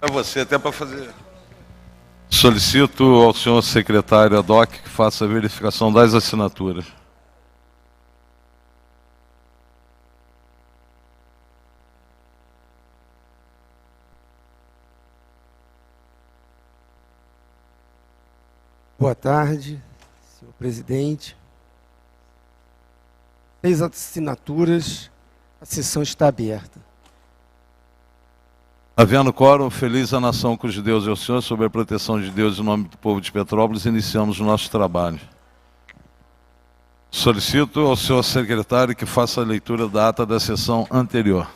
É você, até para fazer. Solicito ao senhor secretário ad hoc que faça a verificação das assinaturas. Boa tarde, senhor presidente. 6 assinaturas, a sessão está aberta. Havendo quórum, feliz a nação cujo Deus é o Senhor, sob a proteção de Deus, em nome do povo de Petrópolis, iniciamos o nosso trabalho. Solicito ao senhor secretário que faça a leitura da ata da sessão anterior.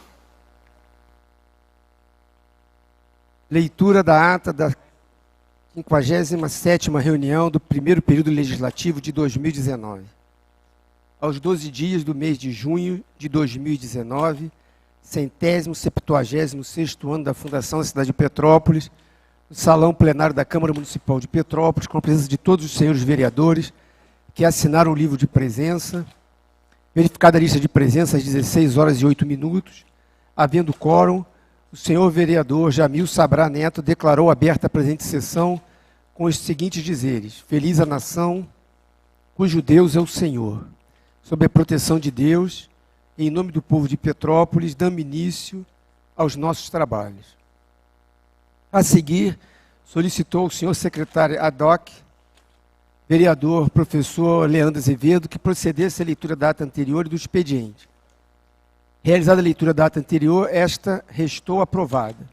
Leitura da ata da 57ª reunião do primeiro período legislativo de 2019. Aos 12 dias do mês de junho de 2019, 176º ano da fundação da cidade de Petrópolis, no Salão Plenário da Câmara Municipal de Petrópolis, com a presença de todos os senhores vereadores que assinaram o livro de presença, verificada a lista de presença às 16 horas e 8 minutos, havendo quórum, o senhor vereador Jamil Sabrá Neto declarou aberta a presente sessão com os seguintes dizeres: feliz a nação cujo Deus é o Senhor. Sob a proteção de Deus, em nome do povo de Petrópolis, damos início aos nossos trabalhos. A seguir, solicitou ao senhor secretário ad hoc, vereador professor Leandro Azevedo, que procedesse à leitura da ata anterior e do expediente. Realizada a leitura da ata anterior, esta restou aprovada.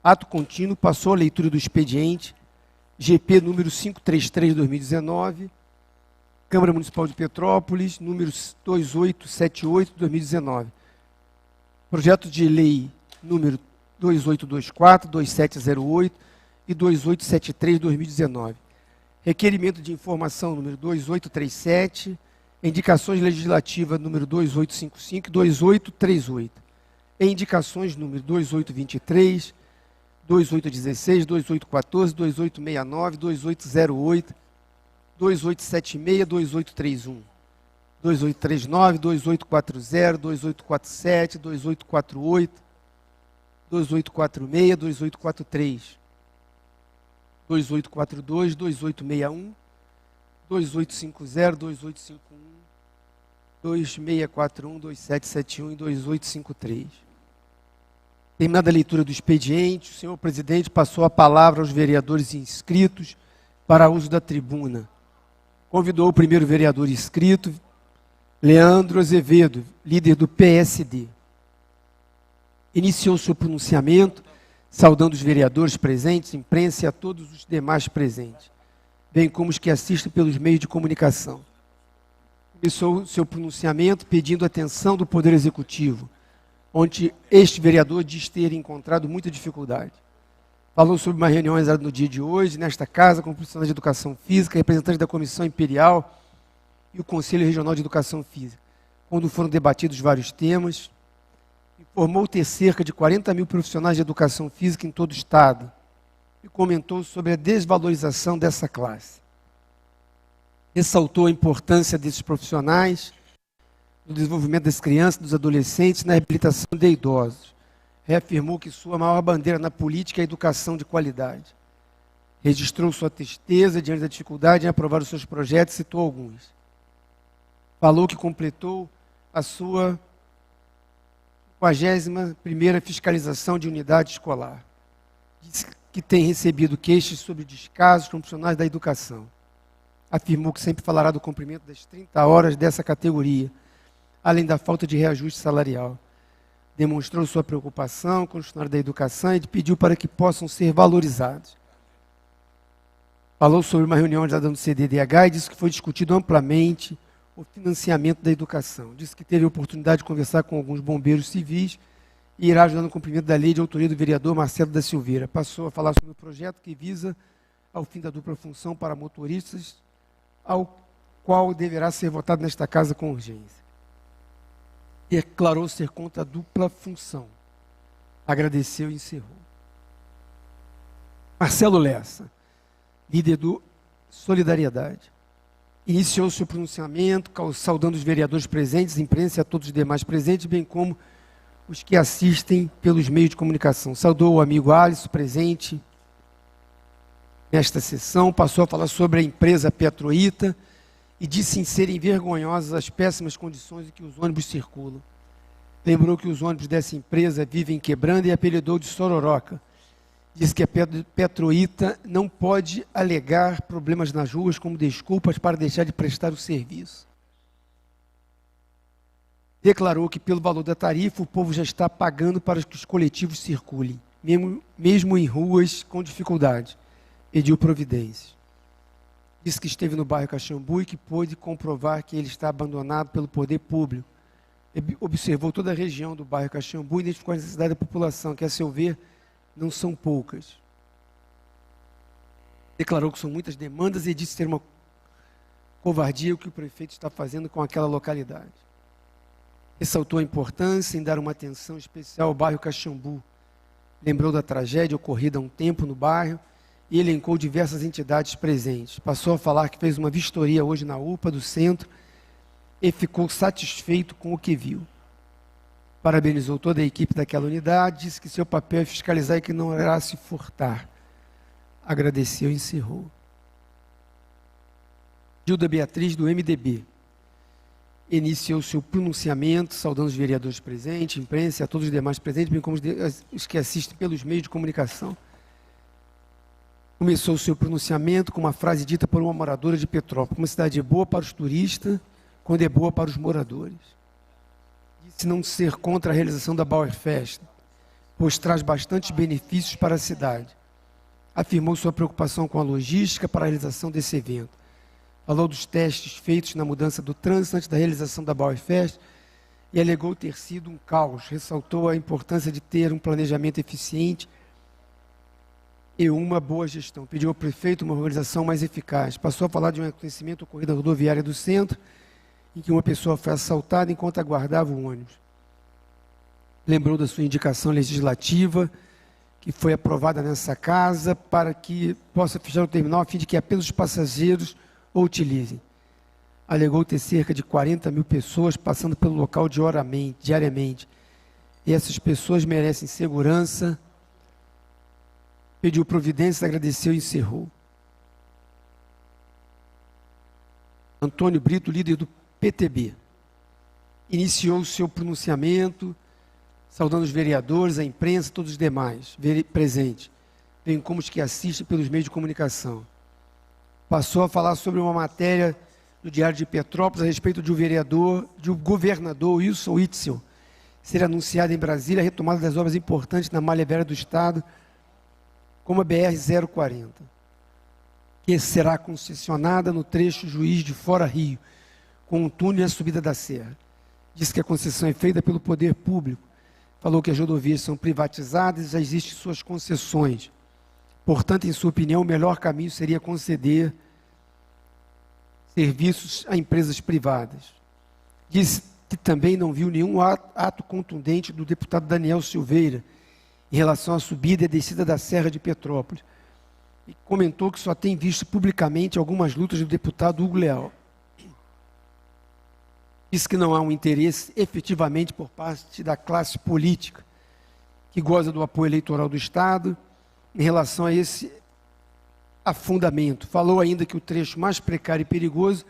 Ato contínuo, passou a leitura do expediente, GP número 533/2019, Câmara Municipal de Petrópolis, número 2878/2019. Projeto de lei número 2824, 2708 e 2873/2019. Requerimento de informação número 2837, indicações legislativas número 2855 e 2838. E indicações número 2823, 2816, 2814, 2869, 2808, 2876, 2831, 2839, 2840, 2847, 2848, 2846, 2843, 2842, 2861, 2850, 2851, 2641, 2771 e 2853. Terminada a leitura do expediente, o senhor presidente passou a palavra aos vereadores inscritos para uso da tribuna. Convidou o primeiro vereador inscrito, Leandro Azevedo, líder do PSD. Iniciou seu pronunciamento, saudando os vereadores presentes, imprensa e a todos os demais presentes, bem como os que assistem pelos meios de comunicação. Começou seu pronunciamento pedindo atenção do Poder Executivo, onde este vereador diz ter encontrado muita dificuldade. Falou sobre uma reunião realizada no dia de hoje, nesta casa, com profissionais de educação física, representantes da Comissão Imperial e o Conselho Regional de Educação Física, quando foram debatidos vários temas. Informou ter cerca de 40 mil profissionais de educação física em todo o Estado e comentou sobre a desvalorização dessa classe. Ressaltou a importância desses profissionais no desenvolvimento das crianças e dos adolescentes, na reabilitação de idosos. Reafirmou que sua maior bandeira na política é a educação de qualidade. Registrou sua tristeza diante da dificuldade em aprovar os seus projetos e citou alguns. Falou que completou a sua 51ª fiscalização de unidade escolar. Disse que tem recebido queixas sobre descasos com profissionais da educação. Afirmou que sempre falará do cumprimento das 30 horas dessa categoria, além da falta de reajuste salarial. Demonstrou sua preocupação com os funcionários da educação e pediu para que possam ser valorizados. Falou sobre uma reunião realizada no CDDH e disse que foi discutido amplamente o financiamento da educação. Disse que teve a oportunidade de conversar com alguns bombeiros civis e irá ajudar no cumprimento da lei de autoria do vereador Marcelo da Silveira. Passou a falar sobre o projeto que visa ao fim da dupla função para motoristas, ao qual deverá ser votado nesta casa com urgência. Declarou ser contra a dupla função. Agradeceu e encerrou. Marcelo Lessa, líder do Solidariedade, iniciou seu pronunciamento, saudando os vereadores presentes, imprensa e a todos os demais presentes, bem como os que assistem pelos meios de comunicação. Saudou o amigo Alisson, presente nesta sessão, passou a falar sobre a empresa Petroita e disse em serem vergonhosas as péssimas condições em que os ônibus circulam. Lembrou que os ônibus dessa empresa vivem quebrando e apelidou de Sororoca. Diz que a Petroita não pode alegar problemas nas ruas como desculpas para deixar de prestar o serviço. Declarou que pelo valor da tarifa o povo já está pagando para que os coletivos circulem, mesmo em ruas com dificuldade. Pediu providências. Disse que esteve no bairro Caxambu e que pôde comprovar que ele está abandonado pelo poder público. Observou toda a região do bairro Caxambu e identificou a necessidade da população, que, a seu ver, não são poucas. Declarou que são muitas demandas e disse ter uma covardia o que o prefeito está fazendo com aquela localidade. Ressaltou a importância em dar uma atenção especial ao bairro Caxambu. Lembrou da tragédia ocorrida há um tempo no bairro e elencou diversas entidades presentes. Passou a falar que fez uma vistoria hoje na UPA do centro e ficou satisfeito com o que viu. Parabenizou toda a equipe daquela unidade, disse que seu papel é fiscalizar e que não irá se furtar. Agradeceu e encerrou. Gilda Beatriz, do MDB. Iniciou seu pronunciamento, saudando os vereadores presentes, imprensa e a todos os demais presentes, bem como os que assistem pelos meios de comunicação. Começou o seu pronunciamento com uma frase dita por uma moradora de Petrópolis: uma cidade é boa para os turistas, quando é boa para os moradores. Disse não ser contra a realização da Bauerfest, pois traz bastantes benefícios para a cidade. Afirmou sua preocupação com a logística para a realização desse evento. Falou dos testes feitos na mudança do trânsito antes da realização da Bauerfest e alegou ter sido um caos. Ressaltou a importância de ter um planejamento eficiente e uma boa gestão. Pediu ao prefeito uma organização mais eficaz. Passou a falar de um acontecimento ocorrido na rodoviária do centro, em que uma pessoa foi assaltada enquanto aguardava o ônibus. Lembrou da sua indicação legislativa, que foi aprovada nessa casa, para que possa fechar o terminal, a fim de que apenas os passageiros o utilizem. Alegou ter cerca de 40 mil pessoas passando pelo local diariamente. E essas pessoas merecem segurança. Pediu providências, agradeceu e encerrou. Antônio Brito, líder do PTB, iniciou o seu pronunciamento, saudando os vereadores, a imprensa e todos os demais presentes, bem como os que assistem pelos meios de comunicação. Passou a falar sobre uma matéria do Diário de Petrópolis a respeito de um governador Wilson Witzel ser anunciado em Brasília a retomada das obras importantes na malha viária do Estado, como a BR-040, que será concessionada no trecho Juiz de Fora Rio, com um túnel e a subida da serra. Disse que a concessão é feita pelo poder público. Falou que as rodovias são privatizadas e já existem suas concessões. Portanto, em sua opinião, o melhor caminho seria conceder serviços a empresas privadas. Disse que também não viu nenhum ato contundente do deputado Daniel Silveira em relação à subida e a descida da Serra de Petrópolis. E comentou que só tem visto publicamente algumas lutas do deputado Hugo Leal. Disse que não há um interesse efetivamente por parte da classe política que goza do apoio eleitoral do Estado em relação a esse afundamento. Falou ainda que o trecho mais precário e perigoso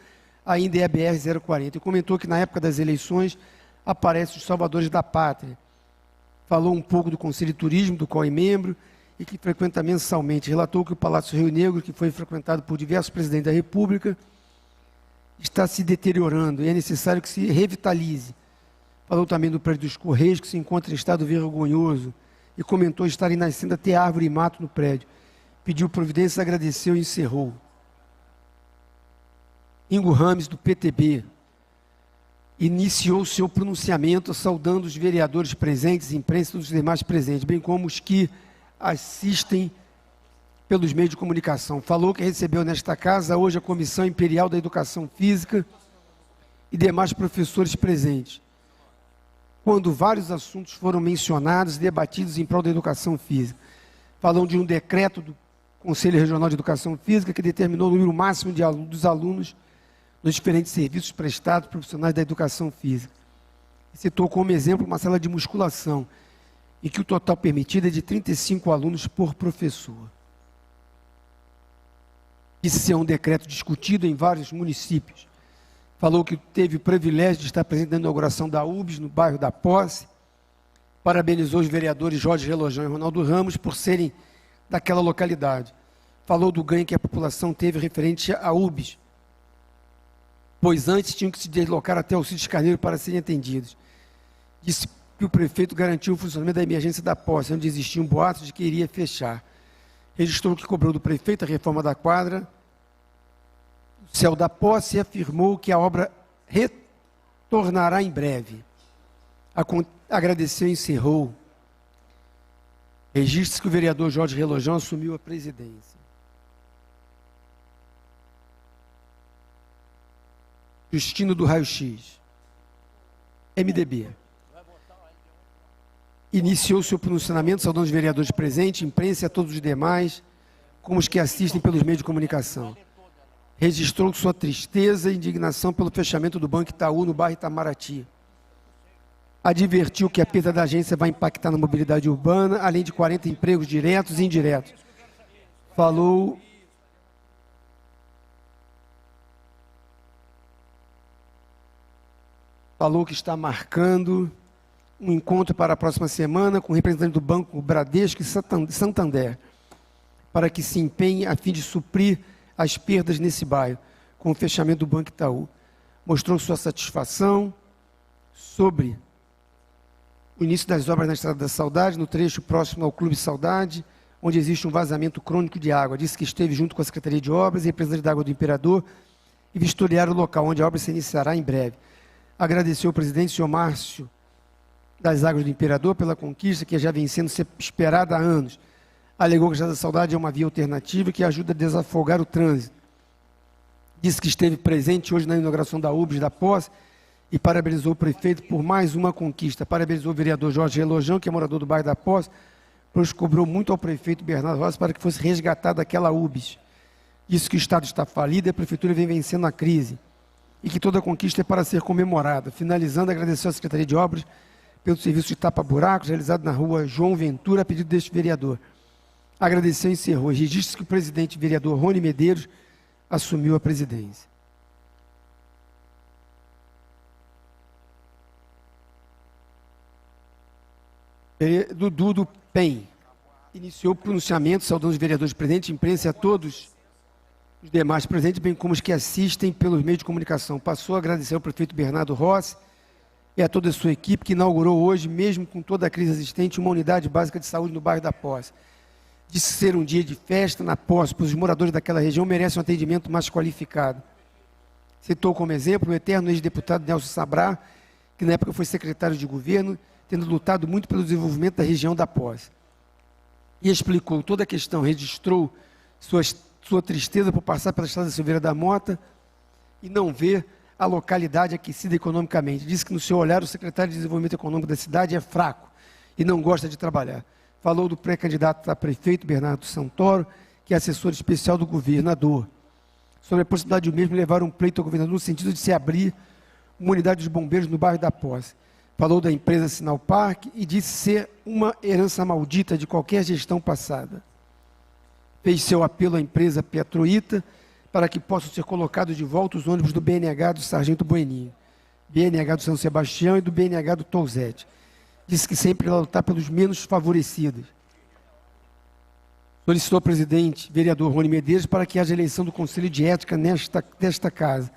ainda é a BR-040 e comentou que na época das eleições aparecem os salvadores da pátria. Falou um pouco do Conselho de Turismo, do qual é membro, e que frequenta mensalmente. Relatou que o Palácio Rio Negro, que foi frequentado por diversos presidentes da República, está se deteriorando e é necessário que se revitalize. Falou também do prédio dos Correios, que se encontra em estado vergonhoso, e comentou estarem nascendo até árvore e mato no prédio. Pediu providências, agradeceu e encerrou. Ingo Rames, do PTB, iniciou seu pronunciamento saudando os vereadores presentes, imprensa e todos os demais presentes, bem como os que assistem pelos meios de comunicação. Falou que recebeu nesta casa hoje a Comissão Imperial da Educação Física e demais professores presentes, quando vários assuntos foram mencionados e debatidos em prol da educação física. Falou de um decreto do Conselho Regional de Educação Física que determinou o número máximo dos alunos nos diferentes serviços prestados por profissionais da educação física. Citou como exemplo uma sala de musculação, em que o total permitido é de 35 alunos por professor. Isso é um decreto discutido em vários municípios. Falou que teve o privilégio de estar presente na inauguração da UBS, no bairro da Posse. Parabenizou os vereadores Jorge Relojão e Ronaldo Ramos por serem daquela localidade. Falou do ganho que a população teve referente à UBS, pois antes tinham que se deslocar até o Alcides Carneiro para serem atendidos. Disse que o prefeito garantiu o funcionamento da emergência da Posse, onde existiam boatos de que iria fechar. Registrou que cobrou do prefeito a reforma da quadra, o céu da Posse, e afirmou que a obra retornará em breve. Agradeceu e encerrou. Registre-se que o vereador Jorge Relojão assumiu a presidência. Justino do Raio-X, MDB. Iniciou seu pronunciamento, saudando os vereadores presentes, imprensa e a todos os demais, como os que assistem pelos meios de comunicação. Registrou sua tristeza e indignação pelo fechamento do Banco Itaú no bairro Itamaraty. Advertiu que a perda da agência vai impactar na mobilidade urbana, além de 40 empregos diretos e indiretos. Falou que está marcando um encontro para a próxima semana com representantes do Banco Bradesco e Santander, para que se empenhe a fim de suprir as perdas nesse bairro, com o fechamento do Banco Itaú. Mostrou sua satisfação sobre o início das obras na Estrada da Saudade, no trecho próximo ao Clube Saudade, onde existe um vazamento crônico de água. Disse que esteve junto com a Secretaria de Obras e representante da Água do Imperador e vistoriar o local onde a obra se iniciará em breve. Agradeceu ao presidente, senhor Márcio, das Águas do Imperador, pela conquista que já vem sendo esperada há anos. Alegou que a Estrada da Saudade é uma via alternativa que ajuda a desafogar o trânsito. Disse que esteve presente hoje na inauguração da UBS da Posse e parabenizou o prefeito por mais uma conquista. Parabenizou o vereador Jorge Relojão, que é morador do bairro da Posse, pois cobrou muito ao prefeito Bernardo Rossi para que fosse resgatada aquela UBS. Disse que o Estado está falido e a prefeitura vem vencendo a crise e que toda conquista é para ser comemorada. Finalizando, agradeceu à Secretaria de Obras pelo serviço de tapa-buracos realizado na rua João Ventura, a pedido deste vereador. Agradeceu e encerrou. Registre que o presidente vereador Rony Medeiros assumiu a presidência. Dudu do PEN iniciou o pronunciamento, saudando os vereadores presentes, imprensa e a todos os demais presentes, bem como os que assistem pelos meios de comunicação. Passou a agradecer ao prefeito Bernardo Rossi e a toda a sua equipe, que inaugurou hoje, mesmo com toda a crise existente, uma unidade básica de saúde no bairro da Posse. Disse ser um dia de festa na Posse, pois os moradores daquela região merecem um atendimento mais qualificado. Citou como exemplo o eterno ex-deputado Nelson Sabrá, que na época foi secretário de governo, tendo lutado muito pelo desenvolvimento da região da Posse. E explicou toda a questão, registrou sua tristeza por passar pela estrada Silveira da Mota e não ver a localidade aquecida economicamente. Disse que, no seu olhar, o secretário de Desenvolvimento Econômico da cidade é fraco e não gosta de trabalhar. Falou do pré-candidato a prefeito, Bernardo Santoro, que é assessor especial do governador, sobre a possibilidade de o mesmo levar um pleito ao governador no sentido de se abrir uma unidade dos bombeiros no bairro da Posse. Falou da empresa Sinal Parque e disse ser uma herança maldita de qualquer gestão passada. Fez seu apelo à empresa Petroita para que possam ser colocados de volta os ônibus do BNH do Sargento Bueninho, BNH do São Sebastião e do BNH do Touzete. Disse que sempre irá lutar pelos menos favorecidos. Solicitou ao presidente, vereador Rony Medeiros, para que haja eleição do Conselho de Ética nesta casa.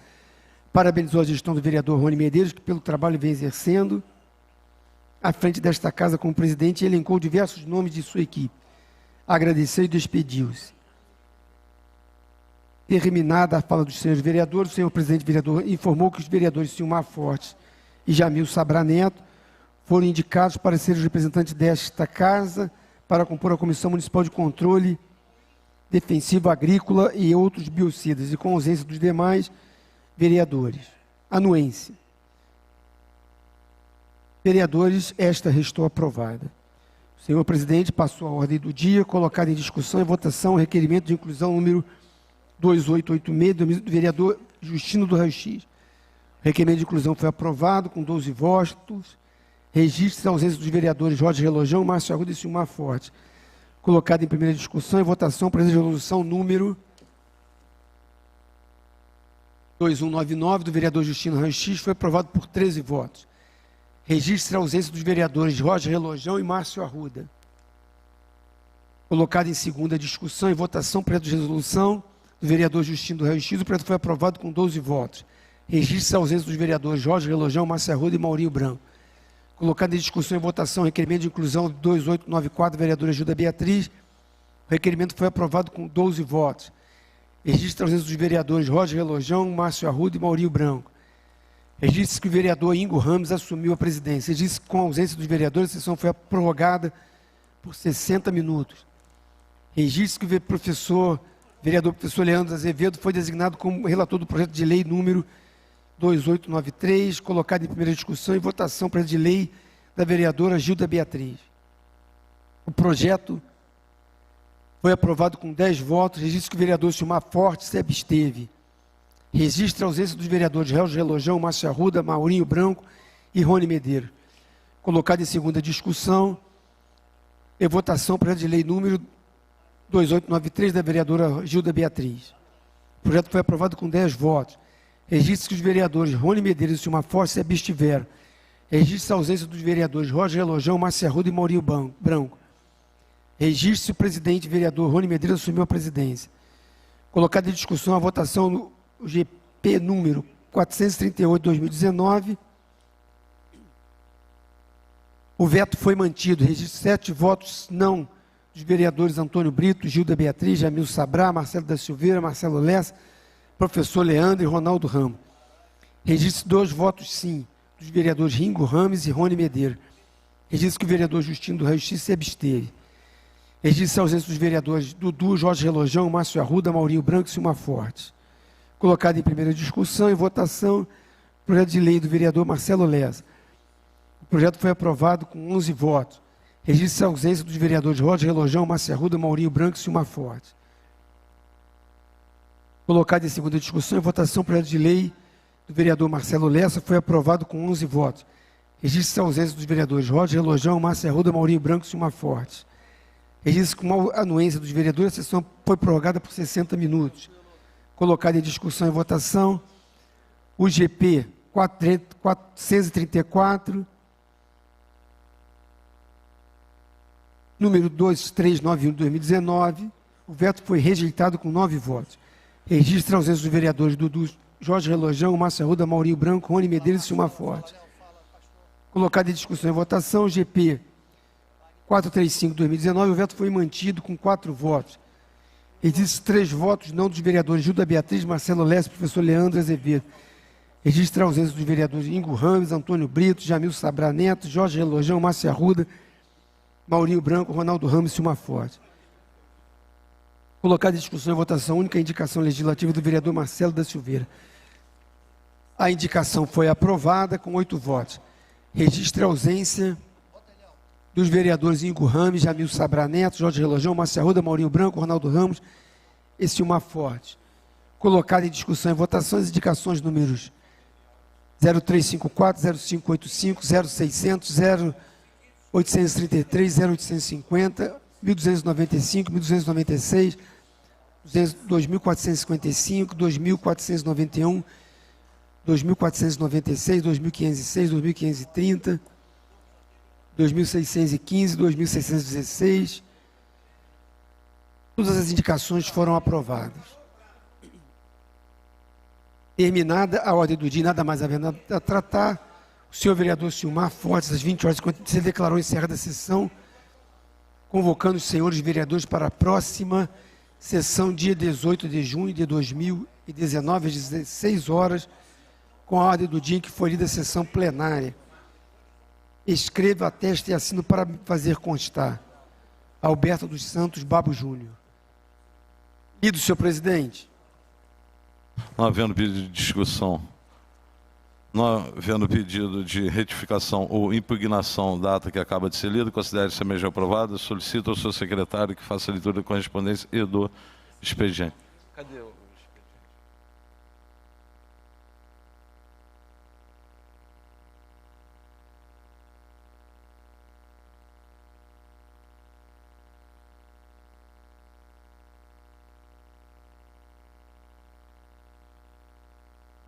Parabenizou a gestão do vereador Rony Medeiros, que pelo trabalho vem exercendo à frente desta casa como presidente, e elencou diversos nomes de sua equipe. Agradeceu e despediu-se. Terminada a fala dos senhores vereadores, o senhor presidente vereador informou que os vereadores Silmar Fortes e Jamil Sabrá Neto foram indicados para serem os representantes desta casa para compor a Comissão Municipal de Controle Defensivo Agrícola e outros biocidas, e com ausência dos demais vereadores. Anuência. Vereadores, esta restou aprovada. O senhor presidente passou a ordem do dia, colocada em discussão e votação o requerimento de inclusão número 2886 do vereador Justino do Raio-X. requerimento de inclusão foi aprovado com 12 votos. Registre a ausência dos vereadores Jorge Relojão, Márcio Arruda e Silmar Forte. Colocado em primeira discussão e votação, presente resolução número 2199 do vereador Justino Raio-X foi aprovado por 13 votos. Registre a ausência dos vereadores Jorge Relojão e Márcio Arruda. Colocado em segunda discussão e votação, projeto de resolução do vereador Justino Raio-X, o projeto foi aprovado com 12 votos. Registre a ausência dos vereadores Jorge Relojão, Márcio Arruda e Maurinho Branco. Colocado em discussão e votação, requerimento de inclusão 2894, vereadora Gilda Beatriz. O requerimento foi aprovado com 12 votos. Registre a ausência dos vereadores Jorge Relojão, Márcio Arruda e Maurinho Branco. Registre que o vereador Ingo Ramos assumiu a presidência. Registre que, com a ausência dos vereadores, a sessão foi prorrogada por 60 minutos. Registre que o vereador professor Leandro Azevedo foi designado como relator do projeto de lei número 2893, colocado em primeira discussão e votação, projeto de lei da vereadora Gilda Beatriz. O projeto foi aprovado com 10 votos. Registre que o vereador Silmar Forte se absteve. Registre a ausência dos vereadores Jorge Relojão, Márcio Arruda, Maurinho Branco e Rony Medeiros. Colocado em segunda discussão e votação, projeto de lei número 2893 da vereadora Gilda Beatriz. O projeto foi aprovado com 10 votos. Registre que os vereadores Rony Medeiros e Silmar Forte se abstiveram. Registre a ausência dos vereadores Jorge Relojão, Márcio Arruda e Maurinho Branco. Registre o presidente vereador Rony Medeiros assumiu a presidência. Colocado em discussão a votação no GP número 438/2019. O veto foi mantido. Registre 7 votos não dos vereadores Antônio Brito, Gilda Beatriz, Jamil Sabrá, Marcelo da Silveira, Marcelo Lessa, professor Leandro e Ronaldo Ramos. Registre 2 votos sim dos vereadores Ringo Rames e Rony Medeiros. Registre que o vereador Justino do Raio-X se absteve. Registre a ausência dos vereadores Dudu, Jorge Relojão, Márcio Arruda, Maurinho Branco e Silmar Forte. Colocado em primeira discussão e votação, projeto de lei do vereador Marcelo Lessa. O projeto foi aprovado com 11 votos. Registre a ausência dos vereadores Jorge Relojão, Márcio Arruda, Maurinho Branco e Silmar Forte. Colocado em segunda discussão e votação, projeto de lei do vereador Marcelo Lessa foi aprovado com 11 votos. Registre a ausência dos vereadores Jorge Relojão, Márcio Arruda, Maurinho Branco e Silmar Forte. Registre com a anuência dos vereadores, a sessão foi prorrogada por 60 minutos. Colocado em discussão e votação, o GP 434, número 2391 de 2019. O veto foi rejeitado com 9 votos. Registra a ausência dos vereadores Dudu, Jorge Relojão, Márcio Arruda, Maurinho Branco, Rony Medeiros e Silmar Forte. Colocado em discussão e votação, o GP 435 de 2019, o veto foi mantido com 4 votos. Registra 3 votos não dos vereadores Gilda Beatriz, Marcelo Lessa e professor Leandro Azevedo. Registra a ausência dos vereadores Ingo Ramos, Antônio Brito, Jamil Sabrá Neto, Jorge Relojão, Márcio Arruda, Maurinho Branco, Ronaldo Ramos e Silmar Forte. Colocada em discussão e votação única a indicação legislativa do vereador Marcelo da Silveira. A indicação foi aprovada com 8 votos. Registra a ausência dos vereadores Ingo Ramos, Jamil Sabrá Neto, Jorge Relojão, Márcio Arruda, Maurinho Branco, Ronaldo Ramos e Silmar Forte. Colocada em discussão e votação as indicações números 0354, 0585, 0600, 0833, 0850, 1295, 1296, 2455, 2491, 2496, 2506, 2530, 2615, 2616. Todas as indicações foram aprovadas. Terminada a ordem do dia, nada mais havendo a tratar, o senhor vereador Silmar Forte, às 20h, se declarou encerrada a sessão, convocando os senhores vereadores para a próxima sessão, dia 18 de junho de 2019, às 16h, com a ordem do dia em que foi lida a sessão plenária. Escreva, ateste e assino para fazer constar. Alberto dos Santos Babo Júnior. Lido, senhor presidente. Não havendo pedido de discussão, não havendo pedido de retificação ou impugnação da ata que acaba de ser lida, considere-se a mesma aprovada. Solicito ao seu secretário que faça a leitura da correspondência e do expediente. Cadê o expediente?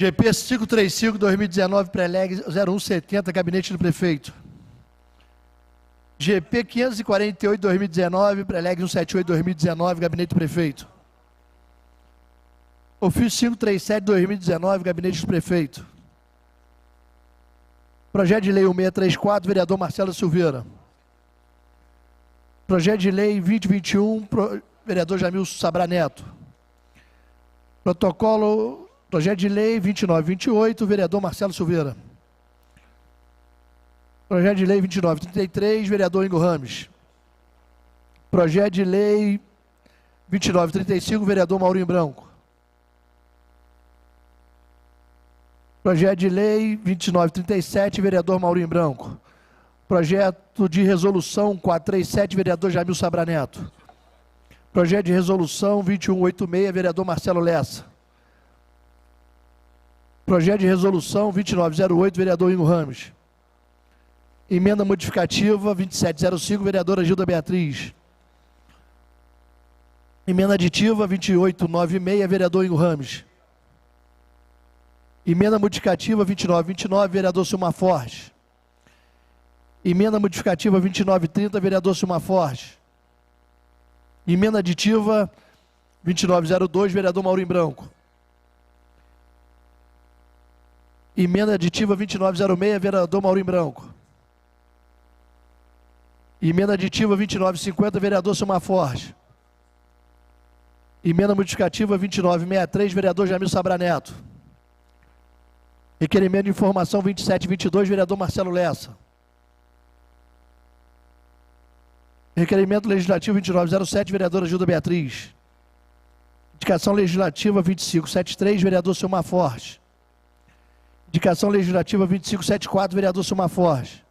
GP 535-2019, Preleg 0170, Gabinete do Prefeito. GP 548-2019, Preleg 178-2019, Gabinete do Prefeito. Ofício 537-2019, Gabinete do Prefeito. Projeto de Lei 1634, vereador Marcelo Silveira. Projeto de Lei 2021, vereador Jamil Sabra Neto. Projeto de Lei 2928, vereador Marcelo Silveira. Projeto de Lei 2933, vereador Ingo Rames. Projeto de Lei 2935, vereador Maurinho Branco. Projeto de Lei 2937, vereador Maurinho Branco. Projeto de Resolução 437, vereador Jamil Sabra Neto. Projeto de Resolução 2186, vereador Marcelo Lessa. Projeto de Resolução 2908, vereador Ingo Rames. Emenda modificativa 2705, vereadora Gilda Beatriz. Emenda aditiva 2896, vereador Ingo Rames. Emenda modificativa 2929, vereador Silmar Forte. Emenda modificativa 2930, vereador Silmar Forte. Emenda aditiva 2902, vereador Maurinho Branco. Emenda aditiva 2906, vereador Maurinho Branco. Emenda aditiva 2950, vereador Silmar Forte. Emenda modificativa 2963, vereador Jamil Sabra Neto. Requerimento de informação 2722, vereador Marcelo Lessa. Requerimento legislativo 2907, vereadora Gilda Beatriz. Indicação legislativa 2573, vereador Silmar Forte. Indicação legislativa 2574, vereador Silmar Forte.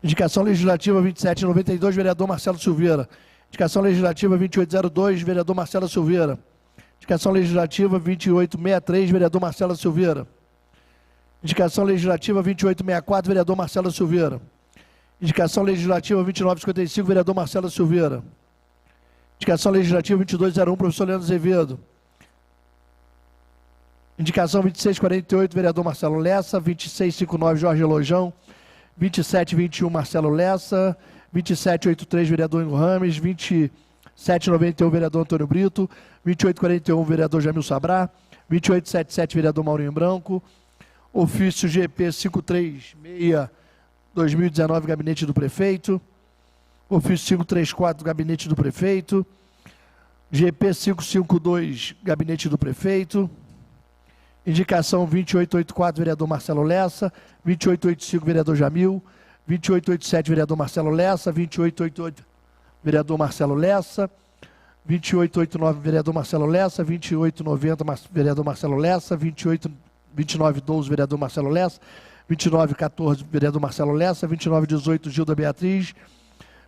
Indicação legislativa 2792, vereador Marcelo Silveira. Indicação legislativa 2802, vereador Marcelo Silveira. Indicação legislativa 2863, vereador Marcelo Silveira. Indicação legislativa 2864, vereador Marcelo Silveira. Indicação legislativa 2955, vereador Marcelo Silveira. Indicação legislativa 2201, professor Leandro Azevedo. Indicação 2648, vereador Marcelo Lessa. 2659, Jorge Lojão. 2721, Marcelo Lessa. 2783, vereador Ingo Rames. 2791, vereador Antônio Brito. 2841, vereador Jamil Sabra. 2877, vereador Maurinho Branco. Ofício GP 536, 2019, Gabinete do Prefeito. Ofício 534, Gabinete do Prefeito. GP 552, Gabinete do Prefeito. Indicação 2884, vereador Marcelo Lessa. 2885, vereador Jamil. 2887, vereador Marcelo Lessa. 2888, vereador Marcelo Lessa. 2889, vereador Marcelo Lessa. 2890, vereador Marcelo Lessa. 2912, vereador Marcelo Lessa. 2914, vereador Marcelo Lessa. 2918, Gilda Beatriz.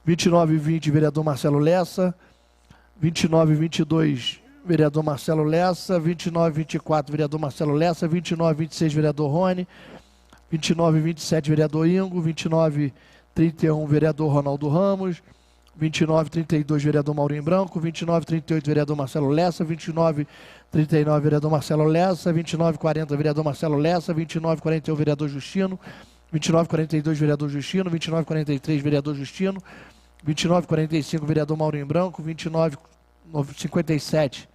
2920, vereador Marcelo Lessa. 2922, vereador Marcelo Lessa. 2924, vereador Marcelo Lessa. 2926, vereador Rony. 2927, vereador Ingo. 2931, vereador Ronaldo Ramos. 2932, vereador Maurinho Branco. 2938, vereador Marcelo Lessa. 2939, vereador Marcelo Lessa. 2940, vereador Marcelo Lessa. 2941, vereador Justino. 2942, vereador Justino. 2943, vereador Justino. 2945, vereador Maurinho Branco. 2957,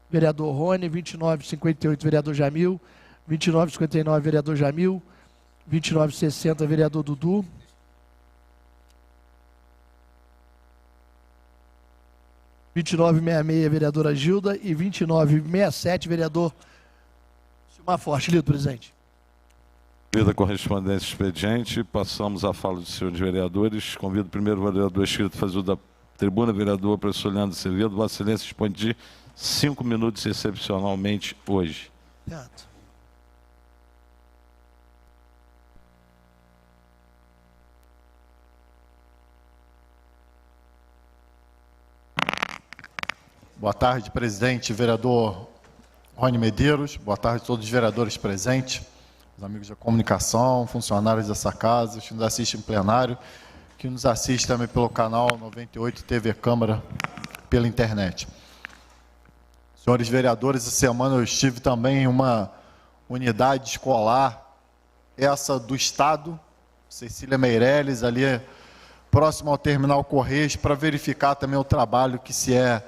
vereador Rony. 2958, vereador Jamil. 2959, vereador Jamil. 2960, vereador Dudu. 2966, vereadora Gilda. E 2967, vereador Silmar Forte. Lido, presidente. Devido à correspondência expediente, passamos à fala dos senhores vereadores. Convido o primeiro vereador inscrito a fazer uso da tribuna, vereador professor Leandro Azevedo. Vossa Excelência dispõe de 5 minutos excepcionalmente hoje. Certo. Boa tarde, presidente, vereador Rony Medeiros. Boa tarde a todos os vereadores presentes, os amigos da comunicação, funcionários dessa casa, que nos assistem em plenário, que nos assistem também pelo canal 98 TV Câmara, pela internet. Senhores vereadores, essa semana eu estive também em uma unidade escolar, essa do Estado, Cecília Meirelles, ali próximo ao Terminal Correios, para verificar também o trabalho que se é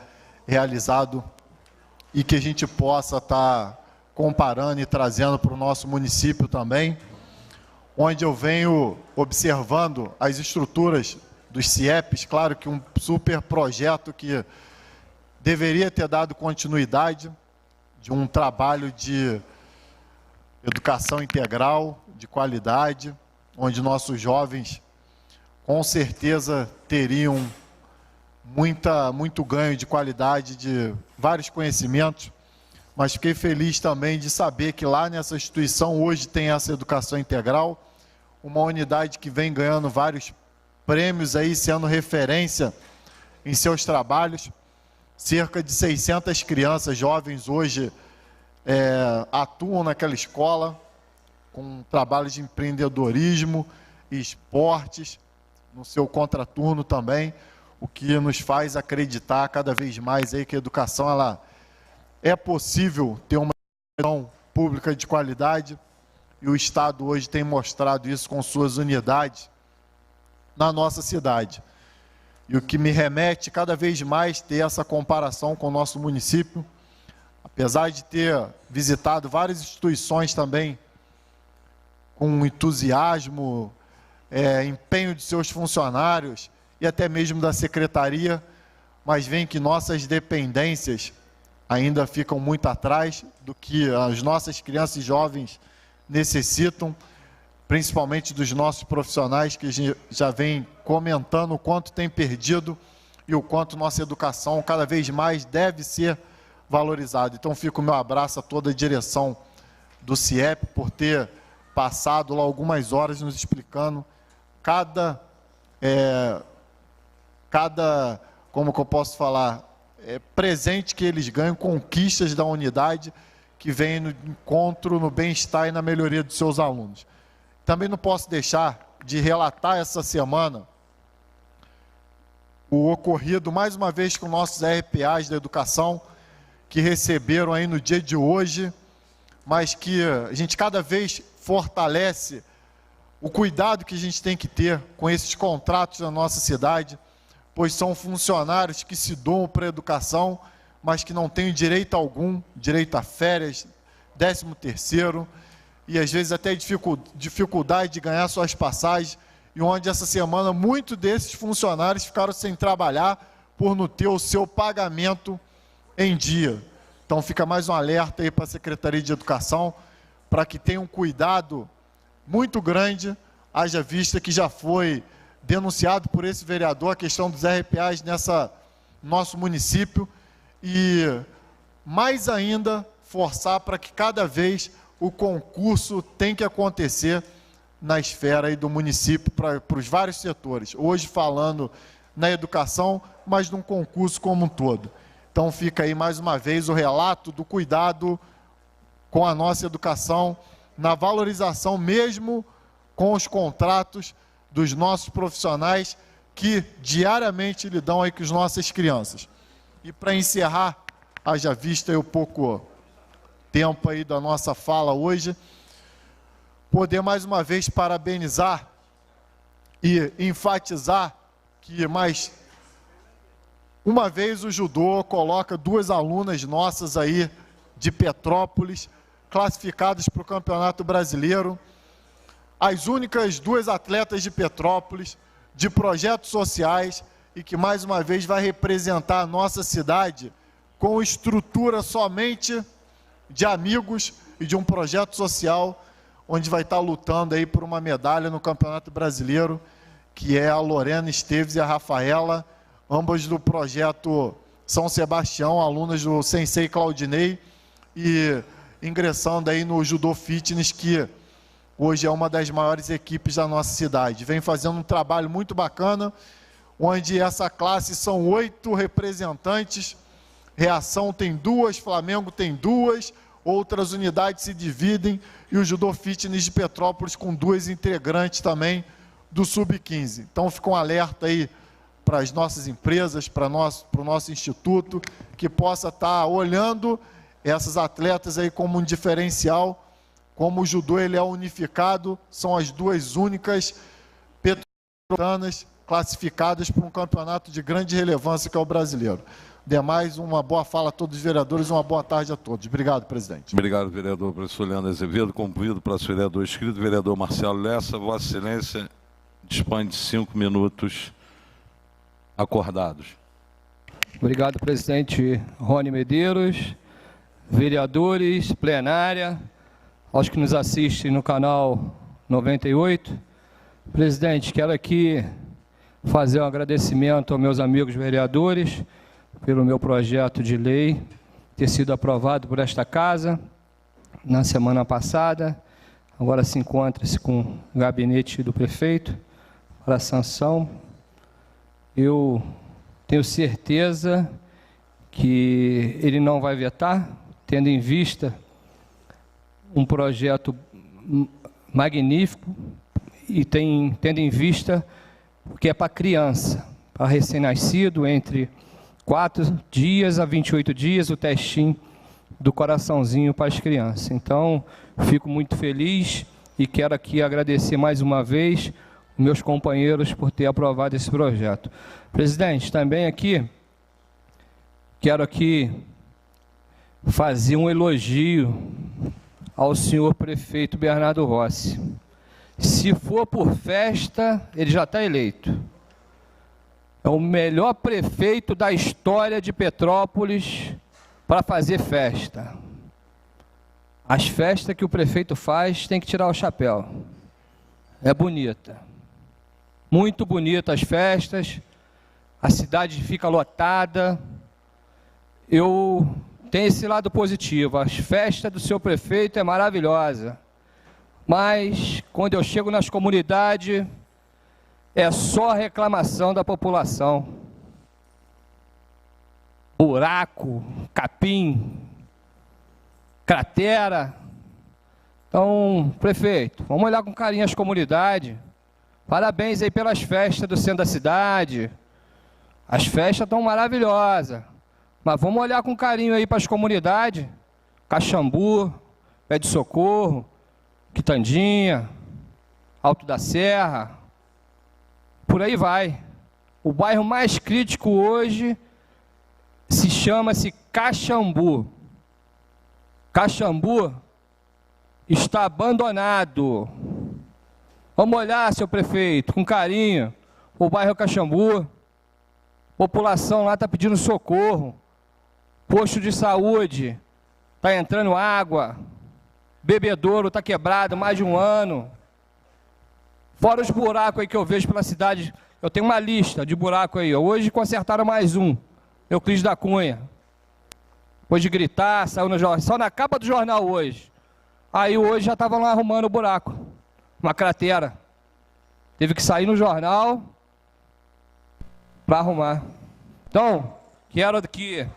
realizado e que a gente possa estar comparando e trazendo para o nosso município também, onde eu venho observando as estruturas dos CIEPs, claro que um super projeto que deveria ter dado continuidade de um trabalho de educação integral, de qualidade, onde nossos jovens com certeza teriam muito ganho de qualidade, de vários conhecimentos, mas fiquei feliz também de saber que lá nessa instituição hoje tem essa educação integral, uma unidade que vem ganhando vários prêmios aí, sendo referência em seus trabalhos. Cerca de 600 crianças jovens hoje atuam naquela escola, com trabalhos de empreendedorismo e esportes, no seu contraturno também, o que nos faz acreditar cada vez mais aí que a educação é possível ter uma educação pública de qualidade, e o Estado hoje tem mostrado isso com suas unidades na nossa cidade. E o que me remete cada vez mais ter essa comparação com o nosso município, apesar de ter visitado várias instituições também com entusiasmo, empenho de seus funcionários e até mesmo da secretaria, mas vem que nossas dependências ainda ficam muito atrás do que as nossas crianças e jovens necessitam, principalmente dos nossos profissionais que já vem comentando o quanto tem perdido e o quanto nossa educação cada vez mais deve ser valorizada. Então fica o meu abraço a toda a direção do CIEP por ter passado lá algumas horas nos explicando cada como que eu posso falar, presente que eles ganham, conquistas da unidade que vem no encontro, no bem-estar e na melhoria dos seus alunos. Também não posso deixar de relatar essa semana o ocorrido, mais uma vez, com nossos RPAs da educação, que receberam aí no dia de hoje, mas que a gente cada vez fortalece o cuidado que a gente tem que ter com esses contratos na nossa cidade, pois são funcionários que se doam para a educação, mas que não têm direito algum, direito a férias, 13º, e às vezes até dificuldade de ganhar suas passagens, e onde essa semana muitos desses funcionários ficaram sem trabalhar por não ter o seu pagamento em dia. Então fica mais um alerta aí para a Secretaria de Educação, para que tenha um cuidado muito grande, haja vista que já foi denunciado por esse vereador a questão dos RPAs nosso município, e mais ainda forçar para que cada vez o concurso tem que acontecer na esfera aí do município para os vários setores. Hoje falando na educação, mas num concurso como um todo. Então fica aí mais uma vez o relato do cuidado com a nossa educação, na valorização mesmo com os contratos dos nossos profissionais que diariamente lidam aí com as nossas crianças. E para encerrar, haja vista aí o pouco tempo aí da nossa fala hoje, poder mais uma vez parabenizar e enfatizar que mais uma vez o judô coloca 2 alunas nossas aí de Petrópolis, classificadas para o Campeonato Brasileiro, as únicas 2 atletas de Petrópolis, de projetos sociais, e que mais uma vez vai representar a nossa cidade com estrutura somente de amigos e de um projeto social, onde vai estar lutando aí por uma medalha no Campeonato Brasileiro, que é a Lorena Esteves e a Rafaela, ambas do projeto São Sebastião, alunas do Sensei Claudinei, e ingressando aí no Judô Fitness, que hoje é uma das maiores equipes da nossa cidade. Vem fazendo um trabalho muito bacana, onde essa classe são 8 representantes, Reação tem 2, Flamengo tem 2, outras unidades se dividem, e o Judô Fitness de Petrópolis com 2 integrantes também do Sub-15. Então fica um alerta aí para as nossas empresas, para o nosso instituto, que possa estar olhando essas atletas aí como um diferencial. Como o judô ele é unificado, são as duas únicas petropolitanas classificadas para um campeonato de grande relevância que é o brasileiro. Demais, uma boa fala a todos os vereadores, uma boa tarde a todos. Obrigado, presidente. Obrigado, vereador professor Leandro Azevedo. Convido para o vereador inscrito, vereador Marcelo Lessa. Vossa Excelência dispõe de 5 minutos acordados. Obrigado, presidente Rony Medeiros, vereadores, plenária, aos que nos assistem no canal 98. Presidente, quero aqui fazer um agradecimento aos meus amigos vereadores pelo meu projeto de lei ter sido aprovado por esta casa na semana passada. Agora se encontra-se com o gabinete do prefeito para a sanção. Eu tenho certeza que ele não vai vetar, tendo em vista um projeto magnífico e tendo em vista que é para criança, para recém-nascido, entre 4 dias a 28 dias, o testinho do coraçãozinho para as crianças. Então, fico muito feliz e quero aqui agradecer mais uma vez os meus companheiros por ter aprovado esse projeto. Presidente, também aqui, quero aqui fazer um elogio ao senhor prefeito Bernardo Rossi. Se for por festa, ele já está eleito. É o melhor prefeito da história de Petrópolis para fazer festa. As festas que o prefeito faz, tem que tirar o chapéu. É bonita. Muito bonita as festas. A cidade fica lotada. Eu tenho esse lado positivo. As festas do seu prefeito é maravilhosa. Mas, quando eu chego nas comunidades, é só reclamação da população. Buraco, capim, cratera. Então, prefeito, vamos olhar com carinho as comunidades. Parabéns aí pelas festas do centro da cidade. As festas estão maravilhosas. Mas vamos olhar com carinho aí para as comunidades. Caxambu, Pé de Socorro, Quitandinha, Alto da Serra, por aí vai. O bairro mais crítico hoje chama-se Caxambu. Caxambu está abandonado. Vamos olhar, seu prefeito, com carinho, o bairro Caxambu. A população lá está pedindo socorro. Posto de saúde, está entrando água. Bebedouro está quebrado, mais de 1 ano. Fora os buracos aí que eu vejo pela cidade, eu tenho uma lista de buracos aí. Hoje consertaram mais um, Euclides da Cunha. Depois de gritar, saiu no jornal, só na capa do jornal hoje. Aí hoje já estavam lá arrumando o buraco, uma cratera. Teve que sair no jornal para arrumar. Então, quero aqui...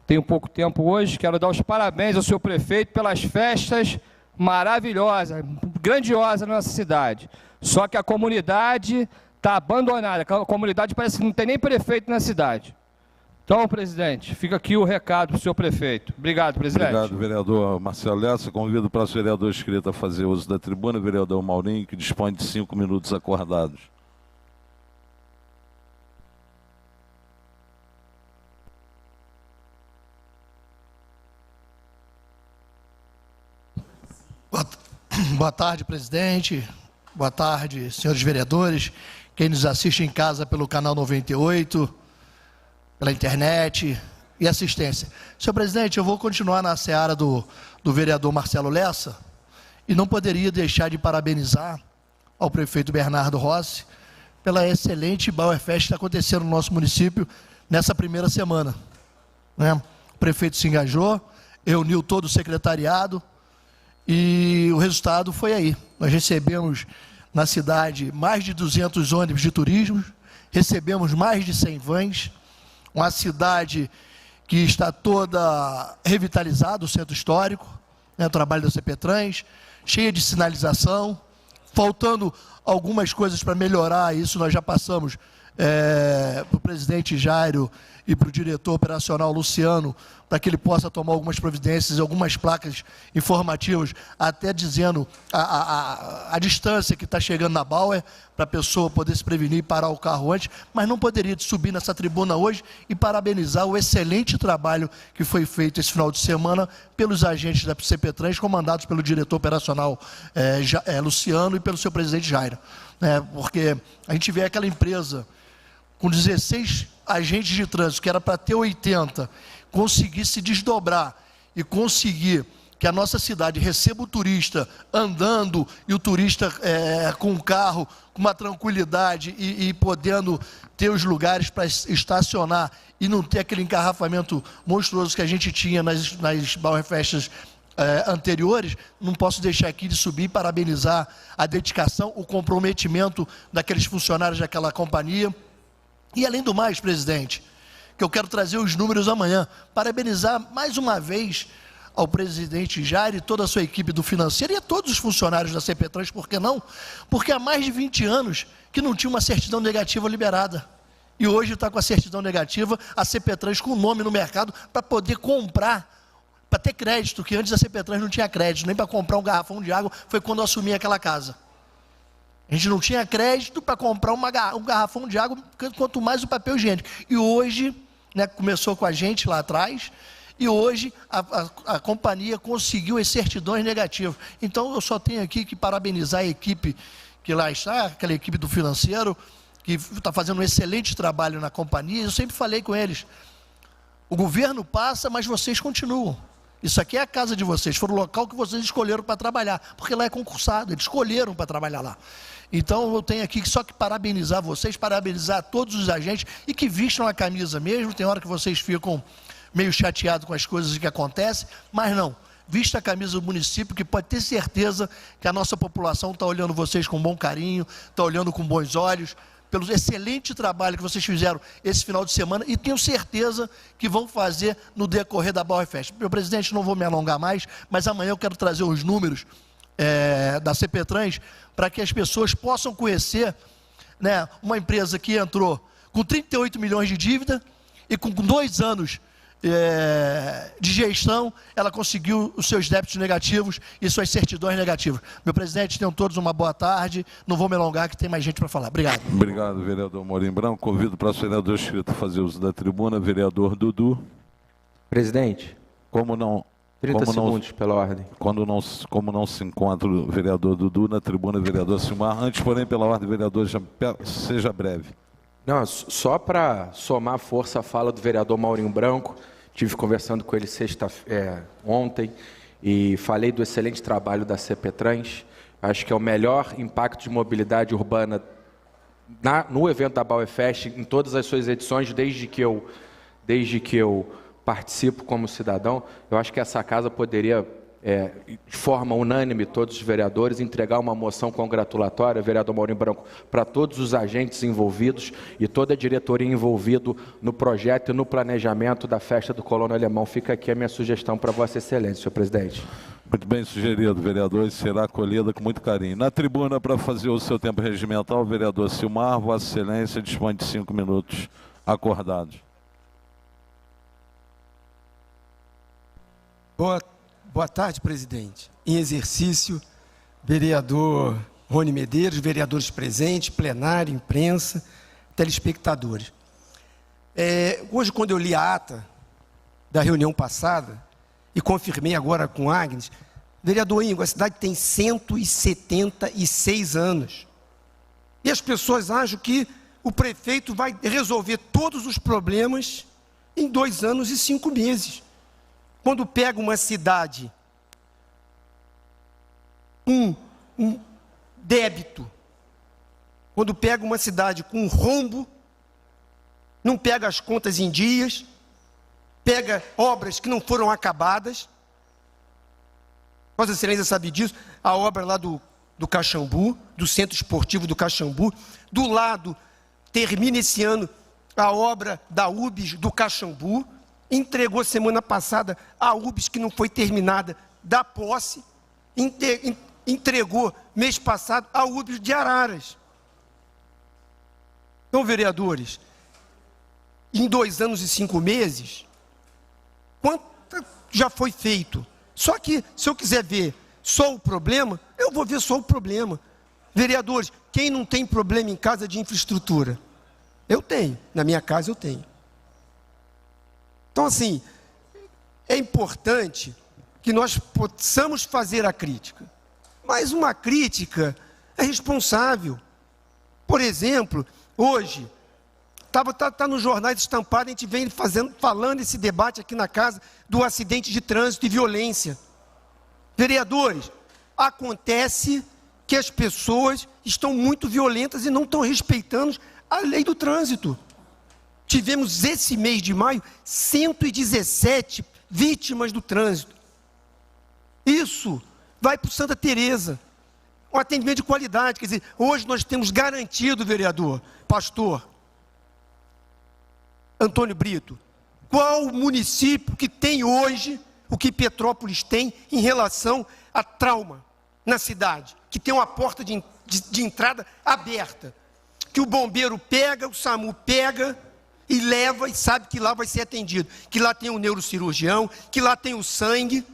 Tenho pouco tempo hoje, quero dar os parabéns ao seu prefeito pelas festas maravilhosas, grandiosas na nossa cidade. Só que a comunidade está abandonada, a comunidade parece que não tem nem prefeito na cidade. Então, presidente, fica aqui o recado para o senhor prefeito. Obrigado, presidente. Obrigado, vereador Marcelo Lessa. Convido o próximo vereador inscrito a fazer uso da tribuna, o vereador Maurinho, que dispõe de 5 minutos acordados. Boa tarde, presidente. Boa tarde, senhores vereadores. Quem nos assiste em casa pelo canal 98, pela internet e assistência. Senhor presidente, eu vou continuar na seara do vereador Marcelo Lessa e não poderia deixar de parabenizar ao prefeito Bernardo Rossi pela excelente Bauerfest que está acontecendo no nosso município nessa primeira semana. O prefeito se engajou, reuniu todo o secretariado, e o resultado foi aí. Nós recebemos na cidade mais de 200 ônibus de turismo, recebemos mais de 100 vans, uma cidade que está toda revitalizada, o centro histórico, o trabalho da CPTrans, cheia de sinalização, faltando algumas coisas para melhorar isso, nós já passamos para o presidente Jairo e para o diretor operacional Luciano, para que ele possa tomar algumas providências, algumas placas informativas, até dizendo a distância que está chegando na Bauer, para a pessoa poder se prevenir e parar o carro antes, mas não poderia subir nessa tribuna hoje e parabenizar o excelente trabalho que foi feito esse final de semana pelos agentes da CPTrans, comandados pelo diretor operacional Luciano e pelo seu presidente Jairo. Porque a gente vê aquela empresa com 16 agentes de trânsito, que era para ter 80, conseguir se desdobrar e conseguir que a nossa cidade receba o turista andando e o turista com o carro, com uma tranquilidade e podendo ter os lugares para estacionar e não ter aquele engarrafamento monstruoso que a gente tinha nas Bauerfests anteriores. Não posso deixar aqui de subir e parabenizar a dedicação, o comprometimento daqueles funcionários daquela companhia. E além do mais, presidente, que eu quero trazer os números amanhã, parabenizar mais uma vez ao presidente Jair e toda a sua equipe do financeiro e a todos os funcionários da CPTrans, por que não? Porque há mais de 20 anos que não tinha uma certidão negativa liberada. E hoje está com a certidão negativa, a CPTrans com o nome no mercado para poder comprar, para ter crédito, que antes a CPTrans não tinha crédito, nem para comprar um garrafão de água, foi quando eu assumi aquela casa. A gente não tinha crédito para comprar um garrafão de água, quanto mais o papel higiênico. E hoje, começou com a gente lá atrás, e hoje a companhia conseguiu as certidões negativas. Então eu só tenho aqui que parabenizar a equipe que lá está, aquela equipe do financeiro, que está fazendo um excelente trabalho na companhia. Eu sempre falei com eles, o governo passa, mas vocês continuam. Isso aqui é a casa de vocês, foi o local que vocês escolheram para trabalhar, porque lá é concursado, eles escolheram para trabalhar lá. Então eu tenho aqui só que parabenizar vocês, parabenizar todos os agentes e que vistam a camisa mesmo. Tem hora que vocês ficam meio chateados com as coisas que acontecem, mas não, vista a camisa do município, que pode ter certeza que a nossa população está olhando vocês com bom carinho, está olhando com bons olhos, pelo excelente trabalho que vocês fizeram esse final de semana e tenho certeza que vão fazer no decorrer da Bauerfest. Meu presidente, não vou me alongar mais, mas amanhã eu quero trazer os números da CPTrans para que as pessoas possam conhecer uma empresa que entrou com 38 milhões de dívida e com 2 anos de gestão, ela conseguiu os seus débitos negativos e suas certidões negativas. Meu presidente, tenham todos uma boa tarde. Não vou me alongar, que tem mais gente para falar. Obrigado. Obrigado, vereador Maurinho Branco. Convido o próximo vereador inscrito a fazer uso da tribuna, vereador Dudu. Presidente, como não 30 segundos pela ordem. Como não se encontra o vereador Dudu na tribuna, vereador Silmar. Antes, porém, pela ordem, vereador, seja breve. Não, só para somar força à fala do vereador Maurinho Branco, estive conversando com ele ontem e falei do excelente trabalho da CPTrans. Acho que é o melhor impacto de mobilidade urbana no evento da Bauerfest, em todas as suas edições, desde que eu participo como cidadão. Eu acho que essa casa poderia, de forma unânime, todos os vereadores, entregar uma moção congratulatória, vereador Maurinho Branco, para todos os agentes envolvidos e toda a diretoria envolvida no projeto e no planejamento da festa do Colono Alemão. Fica aqui a minha sugestão para Vossa Excelência, senhor presidente. Muito bem sugerido, vereador, e será acolhida com muito carinho. Na tribuna, para fazer o seu tempo regimental, o vereador Silmar, Vossa Excelência, dispõe de 5 minutos acordados. Boa tarde, presidente. Em exercício, vereador Rony Medeiros, vereadores presentes, plenário, imprensa, telespectadores. Hoje, quando eu li a ata da reunião passada, e confirmei agora com Agnes, vereador Ingo, a cidade tem 176 anos. E as pessoas acham que o prefeito vai resolver todos os problemas em 2 anos e 5 meses. Quando pega uma cidade com um débito, quando pega uma cidade com um rombo, não pega as contas em dias, pega obras que não foram acabadas. Vossa Excelência sabe disso, a obra lá do Caxambu, do Centro Esportivo do Caxambu, do lado, termina esse ano a obra da UBS do Caxambu, entregou semana passada a UBS que não foi terminada da posse, entregou mês passado a UBS de Araras. Então, vereadores, em 2 anos e 5 meses, quanto já foi feito? Só que, se eu quiser ver só o problema, eu vou ver só o problema. Vereadores, quem não tem problema em casa de infraestrutura? Eu tenho, na minha casa eu tenho. Então, assim, é importante que nós possamos fazer a crítica. Mas uma crítica é responsável. Por exemplo, hoje, está nos jornais estampados, a gente vem falando esse debate aqui na casa do acidente de trânsito e violência. Vereadores, acontece que as pessoas estão muito violentas e não estão respeitando a lei do trânsito. Tivemos esse mês de maio 117 vítimas do trânsito. Isso vai para o Santa Teresa, um atendimento de qualidade. Quer dizer, hoje nós temos garantido, vereador, pastor Antônio Brito, qual o município que tem hoje o que Petrópolis tem em relação a trauma na cidade, que tem uma porta de entrada aberta, que o bombeiro pega, o SAMU pega e leva e sabe que lá vai ser atendido, que lá tem o neurocirurgião, que lá tem o sangue,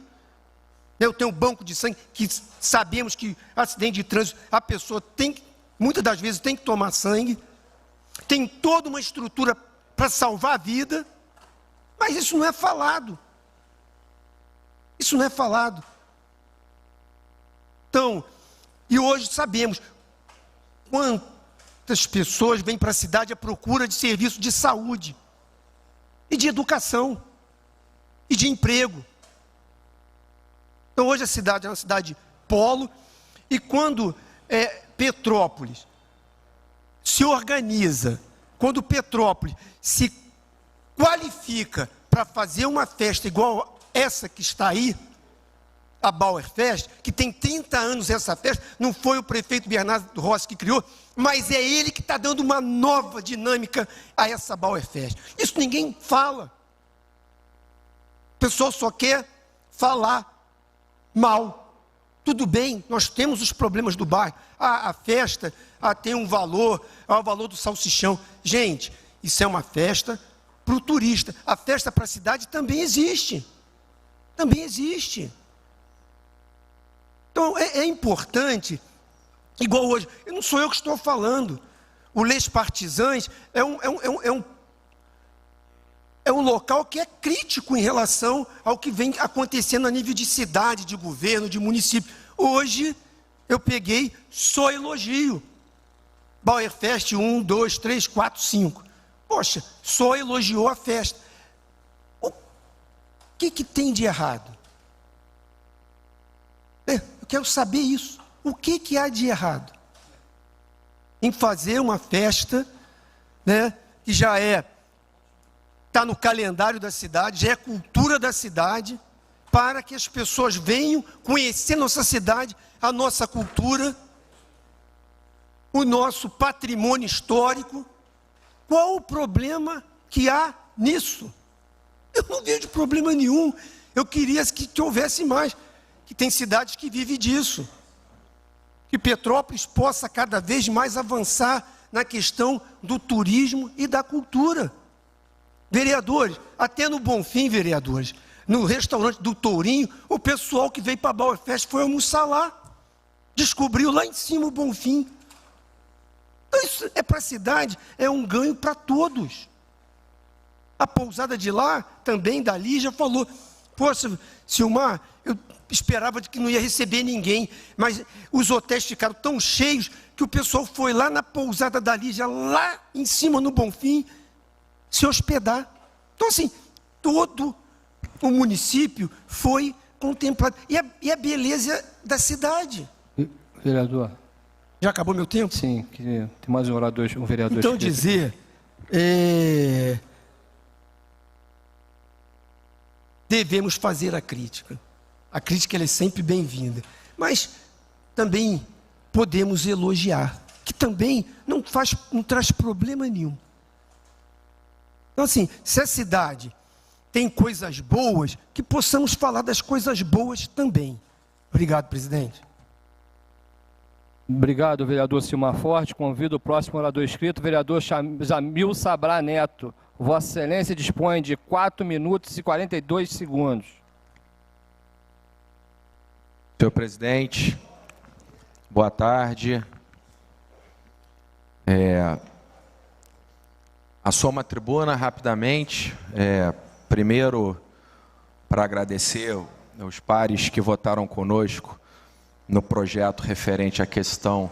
eu tenho um banco de sangue, que sabemos que acidente de trânsito, a pessoa tem, muitas das vezes tem que tomar sangue, tem toda uma estrutura para salvar a vida, mas isso não é falado. Isso não é falado. Então, e hoje sabemos quantas pessoas vêm para a cidade à procura de serviço de saúde, e de educação, e de emprego. Então hoje a cidade é uma cidade polo, e quando Petrópolis se organiza, quando Petrópolis se qualifica para fazer uma festa igual essa que está aí, a Bauerfest, que tem 30 anos essa festa, não foi o prefeito Bernardo Rossi que criou, mas é ele que está dando uma nova dinâmica a essa Bauerfest. Isso ninguém fala. O pessoal só quer falar mal. Tudo bem, nós temos os problemas do bairro. A festa tem um valor, é o valor do salsichão. Gente, isso é uma festa para o turista. A festa para a cidade também existe. Também existe. Então, é importante, igual hoje, não sou eu que estou falando, o Les Partisans é um local que é crítico em relação ao que vem acontecendo a nível de cidade, de governo, de município. Hoje, eu peguei só elogio. Bauerfest 1, 2, 3, 4, 5. Poxa, só elogiou a festa. O que tem de errado? Eu quero saber isso. O que há de errado em fazer uma festa, que já está no calendário da cidade, já é cultura da cidade, para que as pessoas venham conhecer nossa cidade, a nossa cultura, o nosso patrimônio histórico. Qual o problema que há nisso? Eu não vejo problema nenhum. Eu queria que houvesse mais, que tem cidades que vivem disso. Que Petrópolis possa cada vez mais avançar na questão do turismo e da cultura. Vereadores, até no Bonfim, vereadores, no restaurante do Tourinho, o pessoal que veio para a Bauerfest foi almoçar lá. Descobriu lá em cima o Bonfim. Então isso é para a cidade, é um ganho para todos. A pousada de lá, também dali, já falou, poxa, Silmar, eu esperava que não ia receber ninguém, mas os hotéis ficaram tão cheios que o pessoal foi lá na pousada da Lígia, lá em cima no Bonfim, se hospedar. Então assim, todo o município foi contemplado. E a beleza da cidade. Vereador. Já acabou meu tempo? Sim, tem mais um orador, um vereador. Então dizer, devemos fazer a crítica. A crítica ela é sempre bem-vinda, mas também podemos elogiar, que também não traz problema nenhum. Então assim, se a cidade tem coisas boas, que possamos falar das coisas boas também. Obrigado, presidente. Obrigado, vereador Silmar Forte. Convido o próximo orador inscrito, vereador Jamil Sabrá Neto. Vossa Excelência dispõe de 4 minutos e 42 segundos. Senhor presidente, boa tarde. Assomo a tribuna rapidamente. Primeiro, para agradecer aos pares que votaram conosco no projeto referente à questão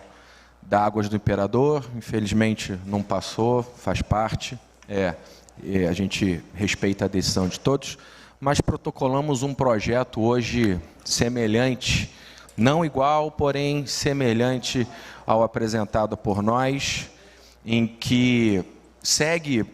da Águas do Imperador. Infelizmente não passou, faz parte, a gente respeita a decisão de todos, mas protocolamos um projeto hoje semelhante, não igual, porém semelhante ao apresentado por nós, em que segue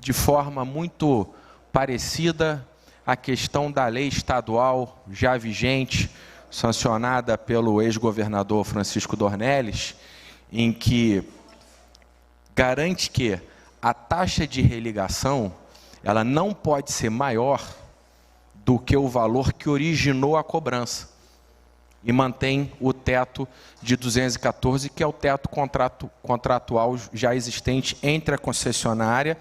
de forma muito parecida a questão da lei estadual já vigente, sancionada pelo ex-governador Francisco Dornelles, em que garante que a taxa de religação ela não pode ser maior do que o valor que originou a cobrança e mantém o teto de 214, que é o teto contratual já existente entre a concessionária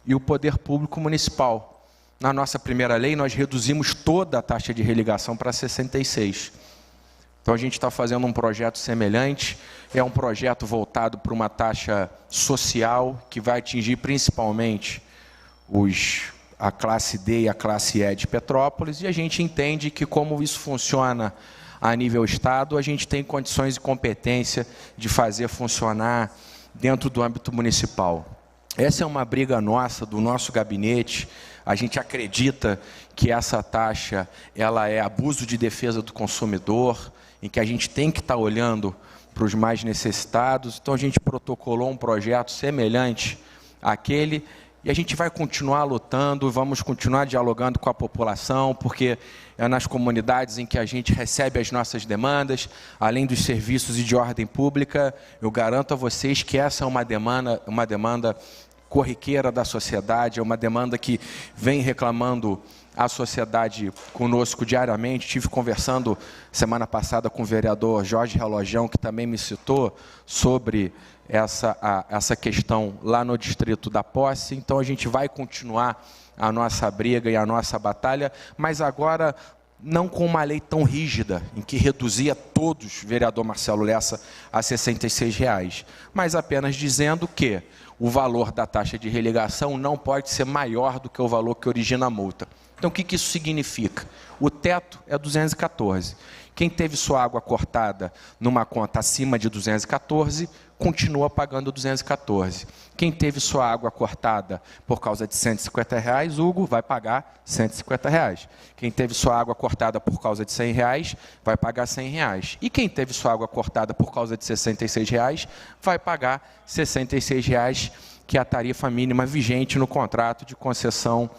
e o poder público municipal. Na nossa primeira lei, nós reduzimos toda a taxa de religação para 66. Então, a gente está fazendo um projeto semelhante, é um projeto voltado para uma taxa social, que vai atingir principalmente a classe D e a classe E de Petrópolis, e a gente entende que, como isso funciona a nível Estado, a gente tem condições e competência de fazer funcionar dentro do âmbito municipal. Essa é uma briga nossa, do nosso gabinete. A gente acredita que essa taxa ela é abuso de defesa do consumidor, em que a gente tem que estar olhando para os mais necessitados. Então, a gente protocolou um projeto semelhante àquele, e a gente vai continuar lutando, vamos continuar dialogando com a população, porque é nas comunidades em que a gente recebe as nossas demandas, além dos serviços e de ordem pública. Eu garanto a vocês que essa é uma demanda corriqueira da sociedade, é uma demanda que vem reclamando a sociedade conosco diariamente. Estive conversando semana passada com o vereador Jorge Relojão, que também me citou sobre essa questão lá no distrito da Posse. Então, a gente vai continuar a nossa briga e a nossa batalha, mas agora não com uma lei tão rígida, em que reduzia todos, vereador Marcelo Lessa, a R$ 66, mas apenas dizendo que o valor da taxa de religação não pode ser maior do que o valor que origina a multa. Então, o que isso significa? O teto é 214. Quem teve sua água cortada numa conta acima de 214, continua pagando 214. Quem teve sua água cortada por causa de R$ 150, Hugo, vai pagar R$ 150. Quem teve sua água cortada por causa de R$ 100, vai pagar R$ 100. E quem teve sua água cortada por causa de R$ 66, vai pagar R$ 66, que é a tarifa mínima vigente no contrato de concessão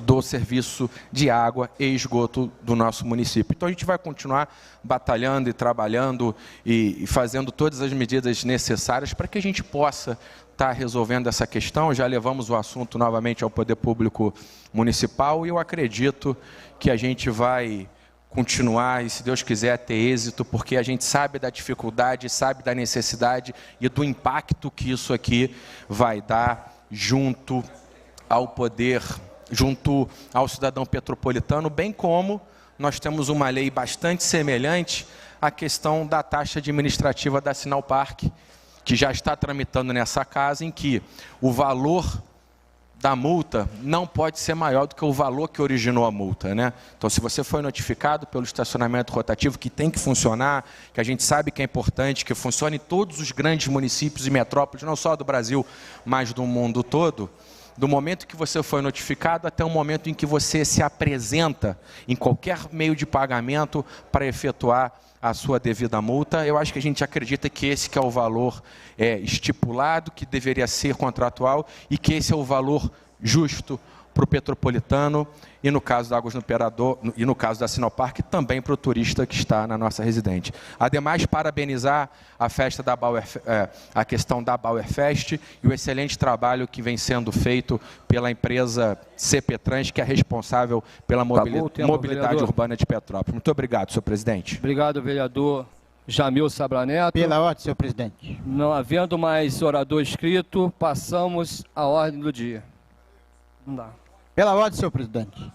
do serviço de água e esgoto do nosso município. Então, a gente vai continuar batalhando e trabalhando e fazendo todas as medidas necessárias para que a gente possa estar resolvendo essa questão. Já levamos o assunto novamente ao Poder Público Municipal, e eu acredito que a gente vai continuar e, se Deus quiser, ter êxito, porque a gente sabe da dificuldade, sabe da necessidade e do impacto que isso aqui vai dar junto ao poder, junto ao cidadão petropolitano, bem como nós temos uma lei bastante semelhante à questão da taxa administrativa da Sinalpark, que já está tramitando nessa casa, em que o valor da multa não pode ser maior do que o valor que originou a multa, né? Então, se você foi notificado pelo estacionamento rotativo, que tem que funcionar, que a gente sabe que é importante, que funcione em todos os grandes municípios e metrópoles, não só do Brasil, mas do mundo todo, do momento que você foi notificado até o momento em que você se apresenta em qualquer meio de pagamento para efetuar a sua devida multa, eu acho que a gente acredita que esse que é o valor estipulado, que deveria ser contratual, e que esse é o valor justo para o petropolitano, e no caso da Águas do Imperador, e no caso da Sinalpark, também para o turista que está na nossa residente. Ademais, parabenizar a festa da a questão da Bauerfest e o excelente trabalho que vem sendo feito pela empresa CPTrans, que é responsável pela mobilidade urbana de Petrópolis. Muito obrigado, senhor presidente. Obrigado, vereador Jamil Sabraneto. Pela ordem, senhor presidente. Não havendo mais orador inscrito, passamos à ordem do dia. Não dá. Pela ordem, senhor presidente.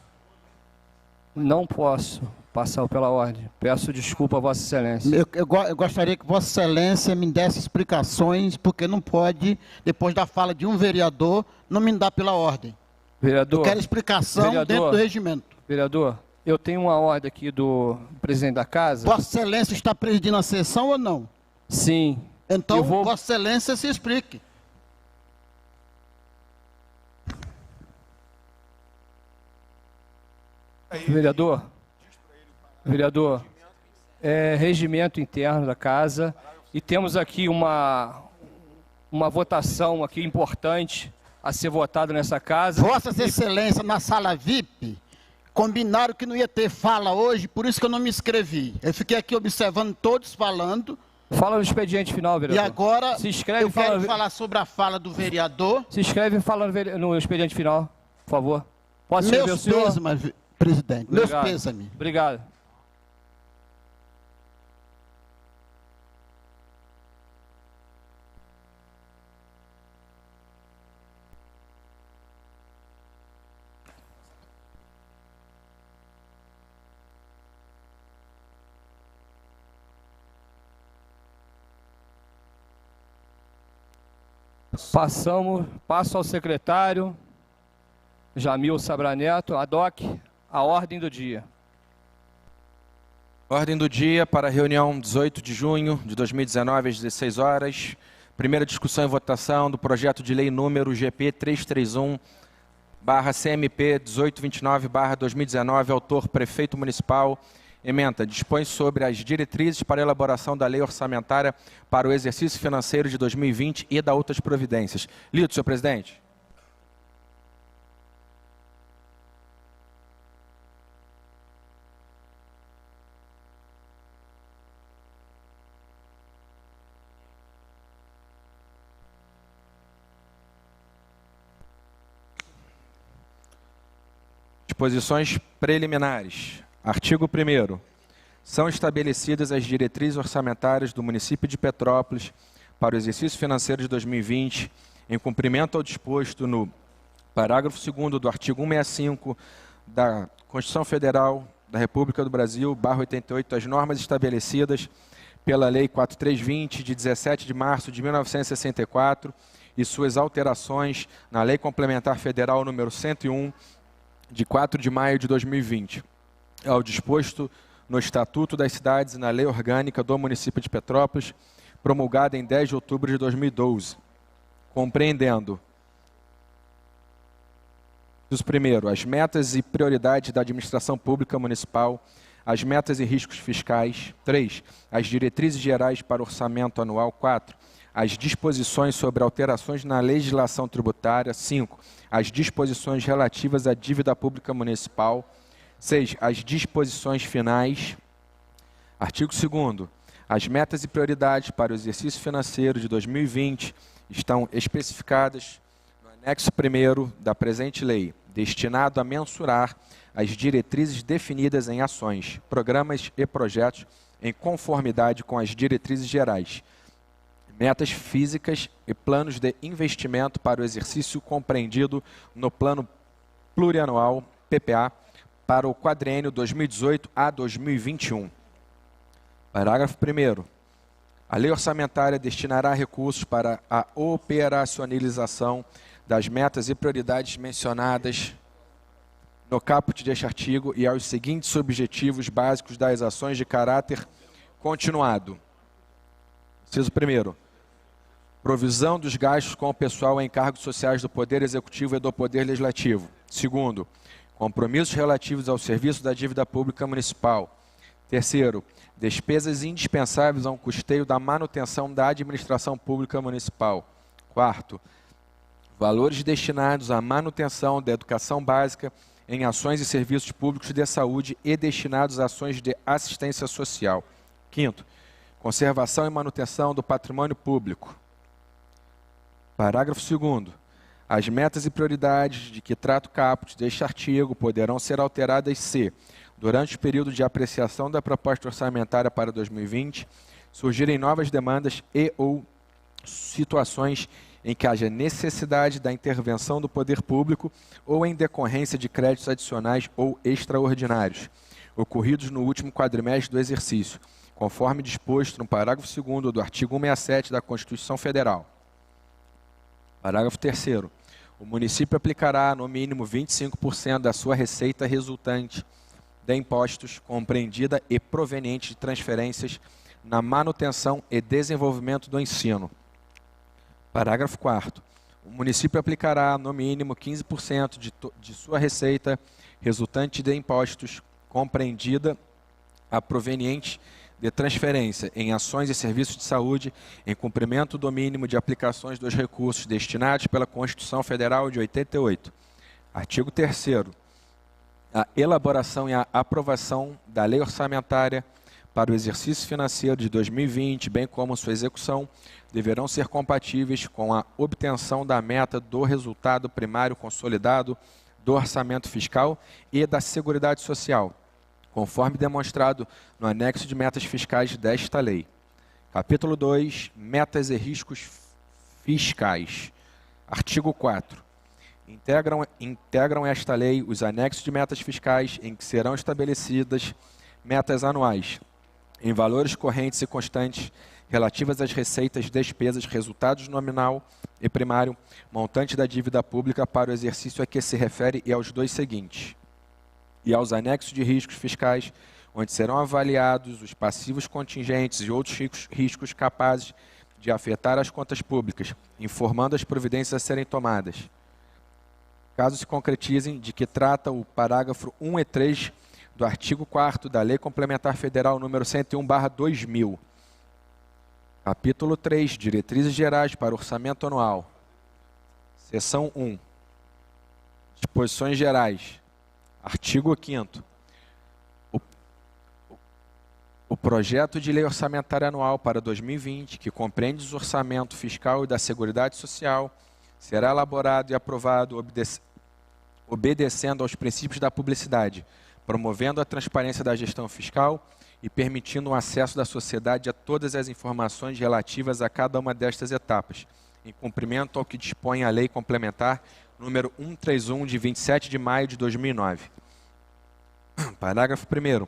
Não posso passar pela ordem. Peço desculpa a Vossa Excelência. Eu gostaria que Vossa Excelência me desse explicações, porque não pode, depois da fala de um vereador, não me dar pela ordem. Vereador. Eu quero explicação dentro do regimento. Vereador, eu tenho uma ordem aqui do presidente da casa. Vossa Excelência está presidindo a sessão ou não? Sim. Então, Vossa Excelência se explique. Vereador, é regimento interno da casa e temos aqui uma votação aqui importante a ser votada nessa casa. Vossas Excelências, na sala VIP, combinaram que não ia ter fala hoje, por isso que eu não me inscrevi. Eu fiquei aqui observando todos falando. Fala no expediente final, vereador. E agora se inscreve, eu quero falar sobre a fala do vereador. Se inscreve e fala no expediente final, por favor. Posso escrever o senhor? Pêsames, presidente. Obrigado. Meus pêsames. Obrigado. Passo ao secretário Jamil Sabraneto, ADOC, a ordem do dia. Ordem do dia para a reunião 18 de junho de 2019, às 16 horas. Primeira discussão e votação do projeto de lei número GP 331/CMP 1829/2019, autor prefeito municipal. Ementa, dispõe sobre as diretrizes para a elaboração da lei orçamentária para o exercício financeiro de 2020 e da outras providências. Lido, senhor presidente. Disposições preliminares. Artigo 1º. São estabelecidas as diretrizes orçamentárias do município de Petrópolis para o exercício financeiro de 2020, em cumprimento ao disposto no parágrafo 2º do artigo 165 da Constituição Federal da República do Brasil, /88, as normas estabelecidas pela Lei 4320, de 17 de março de 1964, e suas alterações na Lei Complementar Federal número 101, de 4 de maio de 2020. Ao disposto no Estatuto das Cidades e na Lei Orgânica do Município de Petrópolis, promulgada em 10 de outubro de 2012, compreendendo, primeiro, as metas e prioridades da administração pública municipal, as metas e riscos fiscais. 3. As diretrizes gerais para o orçamento anual. 4. As disposições sobre alterações na legislação tributária. 5. As disposições relativas à dívida pública municipal. 6. As disposições finais. Artigo 2º. As metas e prioridades para o exercício financeiro de 2020 estão especificadas no anexo 1º da presente lei, destinado a mensurar as diretrizes definidas em ações, programas e projetos em conformidade com as diretrizes gerais, metas físicas e planos de investimento para o exercício compreendido no Plano Plurianual, PPA, para o quadriênio 2018 a 2021. Parágrafo 1º. A lei orçamentária destinará recursos para a operacionalização das metas e prioridades mencionadas no caput deste artigo e aos seguintes objetivos básicos das ações de caráter continuado. Inciso 1º. Provisão dos gastos com o pessoal em cargos sociais do Poder Executivo e do Poder Legislativo. 2º. Compromissos relativos ao serviço da dívida pública municipal. 3º. Despesas indispensáveis ao custeio da manutenção da administração pública municipal. 4º. Valores destinados à manutenção da educação básica em ações e serviços públicos de saúde e destinados a ações de assistência social. 5º. Conservação e manutenção do patrimônio público. Parágrafo 2º. As metas e prioridades de que trata o caput deste artigo poderão ser alteradas se, durante o período de apreciação da proposta orçamentária para 2020, surgirem novas demandas e ou situações em que haja necessidade da intervenção do poder público ou em decorrência de créditos adicionais ou extraordinários, ocorridos no último quadrimestre do exercício, conforme disposto no parágrafo 2º do artigo 167 da Constituição Federal. Parágrafo 3º. O município aplicará, no mínimo, 25% da sua receita resultante de impostos, compreendida e proveniente de transferências, na manutenção e desenvolvimento do ensino. Parágrafo 4º. O município aplicará, no mínimo, 15% de sua receita resultante de impostos, compreendida a proveniente de transferência em ações e serviços de saúde, em cumprimento do mínimo de aplicações dos recursos destinados pela Constituição Federal de 88. Artigo 3º. A elaboração e a aprovação da lei orçamentária para o exercício financeiro de 2020, bem como sua execução, deverão ser compatíveis com a obtenção da meta do resultado primário consolidado do orçamento fiscal e da Seguridade Social, conforme demonstrado no anexo de metas fiscais desta lei. Capítulo 2, metas e riscos fiscais. Artigo 4. Integram esta lei os anexos de metas fiscais em que serão estabelecidas metas anuais, em valores correntes e constantes, relativas às receitas, despesas, resultados nominal e primário, montante da dívida pública para o exercício a que se refere e aos dois seguintes, e aos anexos de riscos fiscais, onde serão avaliados os passivos contingentes e outros riscos capazes de afetar as contas públicas, informando as providências a serem tomadas, caso se concretizem, de que trata o parágrafo 1 e 3 do artigo 4º da Lei Complementar Federal número 101/2000. Capítulo 3, Diretrizes Gerais para Orçamento Anual. Seção 1. Disposições Gerais. Artigo 5º. O projeto de lei orçamentária anual para 2020, que compreende o orçamento fiscal e da Seguridade Social, será elaborado e aprovado obedecendo aos princípios da publicidade, promovendo a transparência da gestão fiscal e permitindo o acesso da sociedade a todas as informações relativas a cada uma destas etapas, em cumprimento ao que dispõe a Lei Complementar número 131, de 27 de maio de 2009. Parágrafo 1º.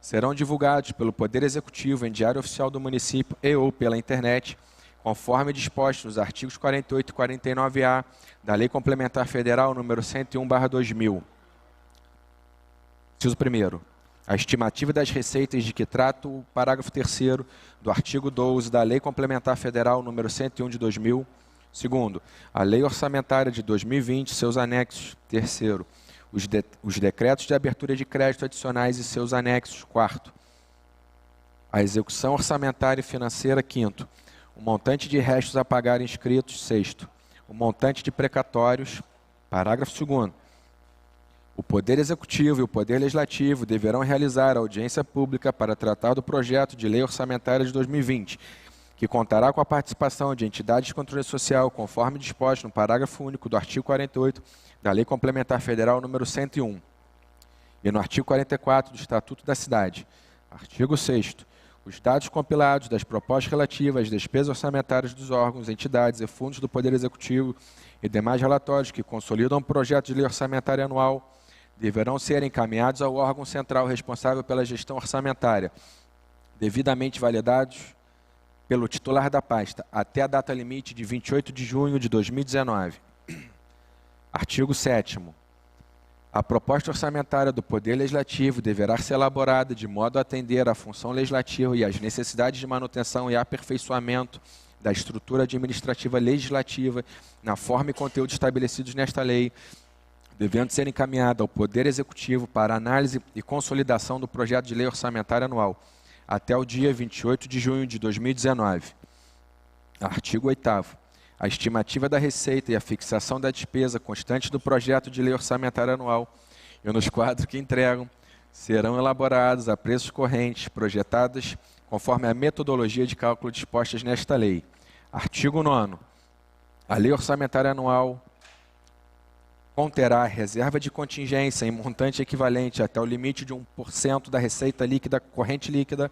Serão divulgados pelo Poder Executivo em Diário Oficial do Município e ou pela internet, conforme disposto nos artigos 48 e 49-A da Lei Complementar Federal número 101/2000. Inciso 1º. A estimativa das receitas de que trata o parágrafo 3º do artigo 12 da Lei Complementar Federal número 101 de 2000. Segundo, a Lei Orçamentária de 2020, seus anexos. Terceiro, os decretos de abertura de crédito adicionais e seus anexos. Quarto, a execução orçamentária e financeira. Quinto, o montante de restos a pagar inscritos. Sexto, o montante de precatórios. Parágrafo 2º. O Poder Executivo e o Poder Legislativo deverão realizar audiência pública para tratar do projeto de lei orçamentária de 2020, que contará com a participação de entidades de controle social, conforme disposto no parágrafo único do artigo 48 da Lei Complementar Federal número 101 e no artigo 44 do Estatuto da Cidade. Artigo 6º. Os dados compilados das propostas relativas às despesas orçamentárias dos órgãos, entidades e fundos do Poder Executivo e demais relatórios que consolidam o projeto de lei orçamentária anual deverão ser encaminhados ao órgão central responsável pela gestão orçamentária, devidamente validados pelo titular da pasta, até a data limite de 28 de junho de 2019. Artigo 7º. A proposta orçamentária do Poder Legislativo deverá ser elaborada de modo a atender à função legislativa e às necessidades de manutenção e aperfeiçoamento da estrutura administrativa legislativa, na forma e conteúdo estabelecidos nesta lei, devendo ser encaminhada ao Poder Executivo para análise e consolidação do projeto de lei orçamentária anual, até o dia 28 de junho de 2019. Artigo 8º. A estimativa da receita e a fixação da despesa constantes do projeto de lei orçamentária anual e nos quadros que entregam serão elaborados a preços correntes, projetadas conforme a metodologia de cálculo dispostas nesta lei. Artigo 9º. A lei orçamentária anual conterá reserva de contingência em montante equivalente até o limite de 1% da receita líquida corrente líquida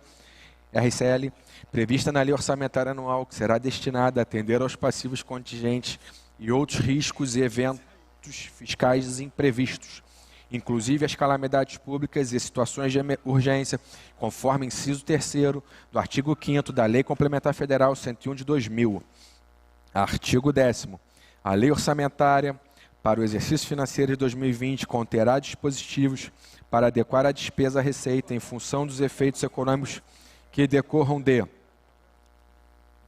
RCL, prevista na Lei Orçamentária Anual, que será destinada a atender aos passivos contingentes e outros riscos e eventos fiscais imprevistos, inclusive as calamidades públicas e situações de urgência, conforme inciso 3º do artigo 5º da Lei Complementar Federal 101 de 2000. Artigo 10º. A Lei Orçamentária para o exercício financeiro de 2020 conterá dispositivos para adequar a despesa à receita em função dos efeitos econômicos que decorram de: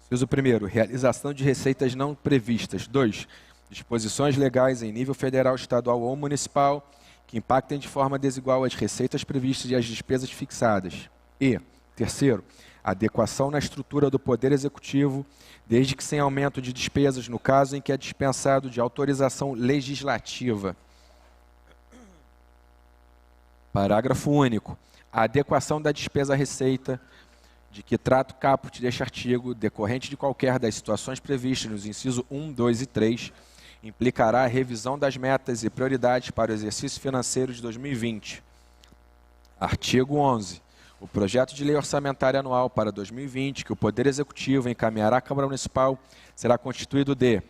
inciso 1º, realização de receitas não previstas. 2. Disposições legais em nível federal, estadual ou municipal que impactem de forma desigual as receitas previstas e as despesas fixadas. E, 3º, adequação na estrutura do Poder Executivo, desde que sem aumento de despesas, no caso em que é dispensado de autorização legislativa. Parágrafo único. A adequação da despesa à receita, de que trata o caput deste artigo, decorrente de qualquer das situações previstas nos incisos 1, 2 e 3, implicará a revisão das metas e prioridades para o exercício financeiro de 2020. Artigo 11. O projeto de lei orçamentária anual para 2020, que o Poder Executivo encaminhará à Câmara Municipal, será constituído de: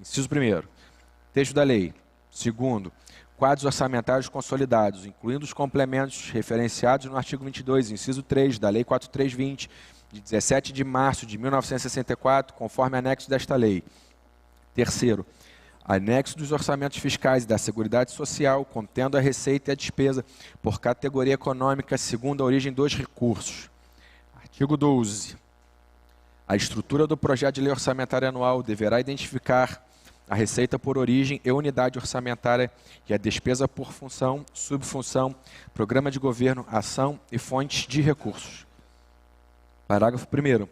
inciso 1º, texto da lei. 2º, quadros orçamentários consolidados, incluindo os complementos referenciados no artigo 22, inciso 3, da Lei 4320, de 17 de março de 1964, conforme anexo desta lei. 3º, anexo dos orçamentos fiscais e da Seguridade Social, contendo a receita e a despesa por categoria econômica segundo a origem dos recursos. Artigo 12. A estrutura do projeto de lei orçamentária anual deverá identificar a receita por origem e unidade orçamentária e a despesa por função, subfunção, programa de governo, ação e fontes de recursos. Parágrafo 1º.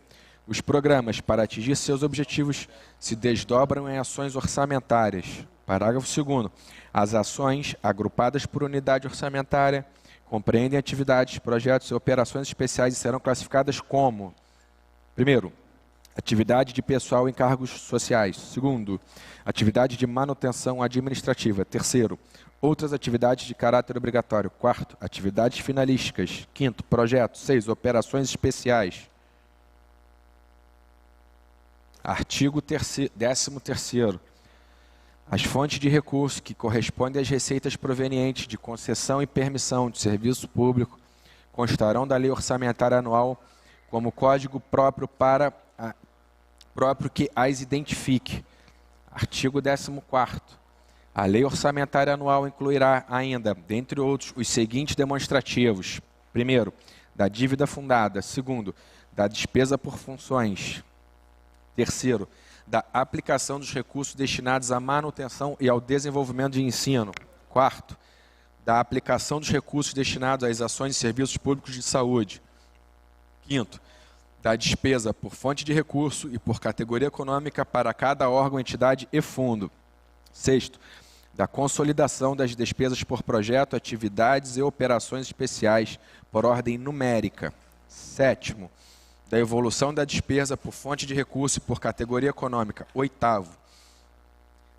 Os programas, para atingir seus objetivos, se desdobram em ações orçamentárias. Parágrafo 2º. As ações, agrupadas por unidade orçamentária, compreendem atividades, projetos e operações especiais e serão classificadas como: 1º, atividade de pessoal em cargos sociais. 2º, atividade de manutenção administrativa. 3º, outras atividades de caráter obrigatório. 4º, atividades finalísticas. 5º, projetos. 6º, operações especiais. Artigo 13º. As fontes de recurso que correspondem às receitas provenientes de concessão e permissão de serviço público constarão da lei orçamentária anual como código próprio que as identifique. Artigo 14º. A lei orçamentária anual incluirá ainda, dentre outros, os seguintes demonstrativos: 1º, da dívida fundada. 2º, da despesa por funções. 3º, da aplicação dos recursos destinados à manutenção e ao desenvolvimento de ensino. 4º, da aplicação dos recursos destinados às ações e serviços públicos de saúde. 5º, da despesa por fonte de recurso e por categoria econômica para cada órgão, entidade e fundo. 6º, da consolidação das despesas por projeto, atividades e operações especiais por ordem numérica. 7º, da evolução da despesa por fonte de recurso e por categoria econômica. 8º,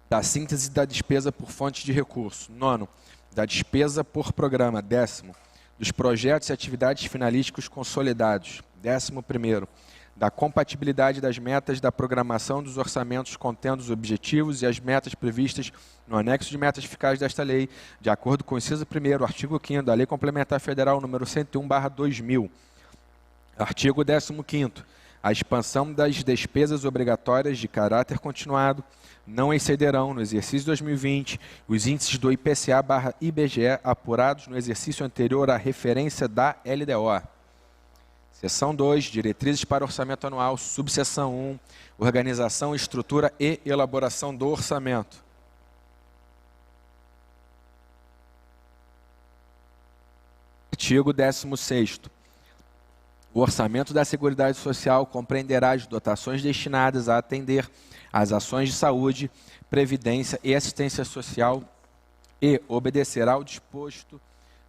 da síntese da despesa por fonte de recurso. 9º, da despesa por programa. 10º, dos projetos e atividades finalísticos consolidados. 11º, da compatibilidade das metas da programação dos orçamentos contendo os objetivos e as metas previstas no anexo de metas fiscais desta lei, de acordo com o inciso 1º, artigo 5º da Lei Complementar Federal número 101/2000. Artigo 15º. A expansão das despesas obrigatórias de caráter continuado não excederão, no exercício 2020, os índices do IPCA/IBGE apurados no exercício anterior à referência da LDO. Seção 2, diretrizes para orçamento anual, subseção 1, organização, estrutura e elaboração do orçamento. Artigo 16º. O orçamento da Seguridade Social compreenderá as dotações destinadas a atender às ações de saúde, previdência e assistência social e obedecerá ao disposto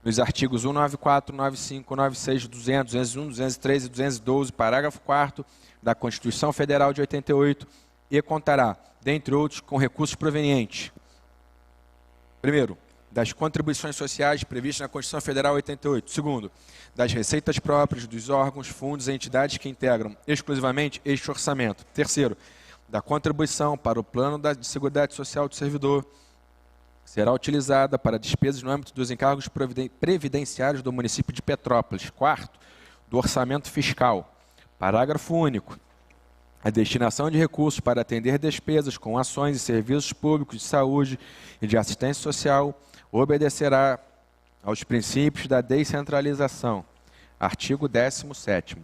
nos artigos 194, 95, 96, 200, 201, 203 e 212, parágrafo 4º da Constituição Federal de 88 e contará, dentre outros, com recursos provenientes: 1º, das contribuições sociais previstas na Constituição Federal 88. Segundo, das receitas próprias dos órgãos, fundos e entidades que integram exclusivamente este orçamento. Terceiro, da contribuição para o Plano de Seguridade Social do servidor, será utilizada para despesas no âmbito dos encargos previdenciários do município de Petrópolis. Quarto, do orçamento fiscal. Parágrafo único. A destinação de recursos para atender despesas com ações e serviços públicos de saúde e de assistência social obedecerá aos princípios da descentralização. Artigo 17º.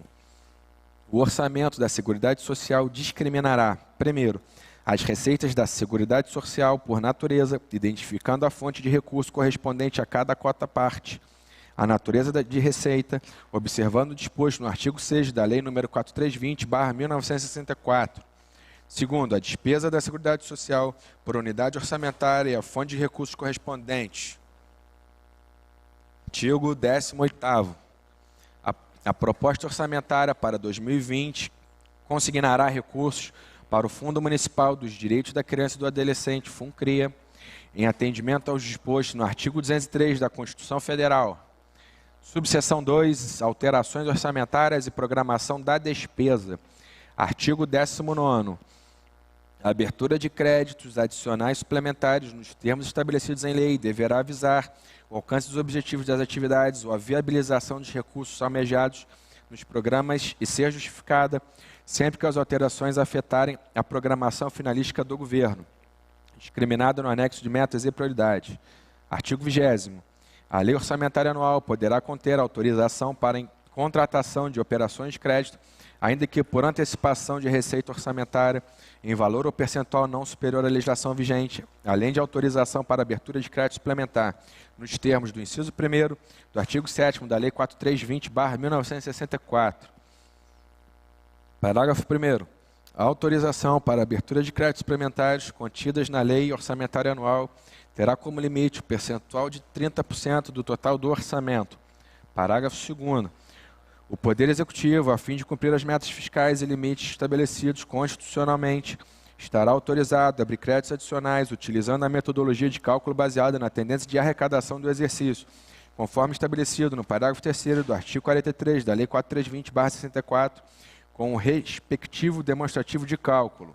O orçamento da Seguridade Social discriminará, primeiro, as receitas da Seguridade Social por natureza, identificando a fonte de recurso correspondente a cada cota-parte, a natureza de receita, observando o disposto no artigo 6 da Lei nº 4320/1964. Segundo, a despesa da Seguridade Social por unidade orçamentária e a fonte de recursos correspondentes. Artigo 18º. A proposta orçamentária para 2020 consignará recursos para o Fundo Municipal dos Direitos da Criança e do Adolescente, FUNCRIA, em atendimento aos dispostos no artigo 203 da Constituição Federal. Subseção 2, alterações orçamentárias e programação da despesa. Artigo 19º. A abertura de créditos adicionais suplementares nos termos estabelecidos em lei deverá avisar o alcance dos objetivos das atividades ou a viabilização dos recursos almejados nos programas e ser justificada sempre que as alterações afetarem a programação finalística do governo, discriminada no anexo de metas e prioridades. Artigo 20º. A lei orçamentária anual poderá conter autorização para contratação de operações de crédito, ainda que por antecipação de receita orçamentária, em valor ou percentual não superior à legislação vigente, além de autorização para abertura de crédito suplementar, nos termos do inciso 1º do artigo 7º da Lei 4320/1964. Parágrafo 1º. A autorização para abertura de créditos suplementares contidas na Lei Orçamentária Anual terá como limite o percentual de 30% do total do orçamento. Parágrafo 2º. O Poder Executivo, a fim de cumprir as metas fiscais e limites estabelecidos constitucionalmente, estará autorizado a abrir créditos adicionais utilizando a metodologia de cálculo baseada na tendência de arrecadação do exercício, conforme estabelecido no parágrafo 3º do artigo 43 da Lei 4320/64, com o respectivo demonstrativo de cálculo.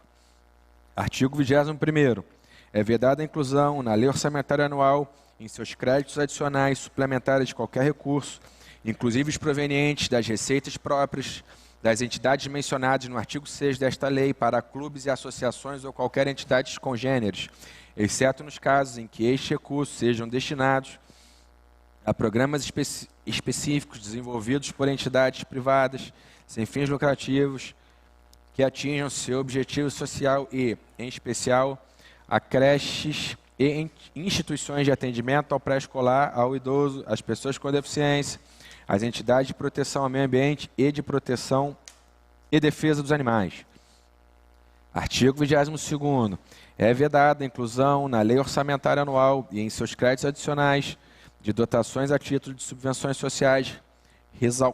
Artigo 21º. É vedada a inclusão na Lei Orçamentária Anual, em seus créditos adicionais suplementares de qualquer recurso, inclusive os provenientes das receitas próprias das entidades mencionadas no artigo 6 desta lei para clubes e associações ou qualquer entidade congêneres, exceto nos casos em que estes recursos sejam destinados a programas específicos desenvolvidos por entidades privadas sem fins lucrativos que atinjam seu objetivo social e, em especial, a creches e instituições de atendimento ao pré-escolar, ao idoso, às pessoas com deficiência, às entidades de proteção ao meio ambiente e de proteção e defesa dos animais. Artigo 22º. É vedada a inclusão na Lei Orçamentária Anual e em seus créditos adicionais de dotações a título de subvenções sociais,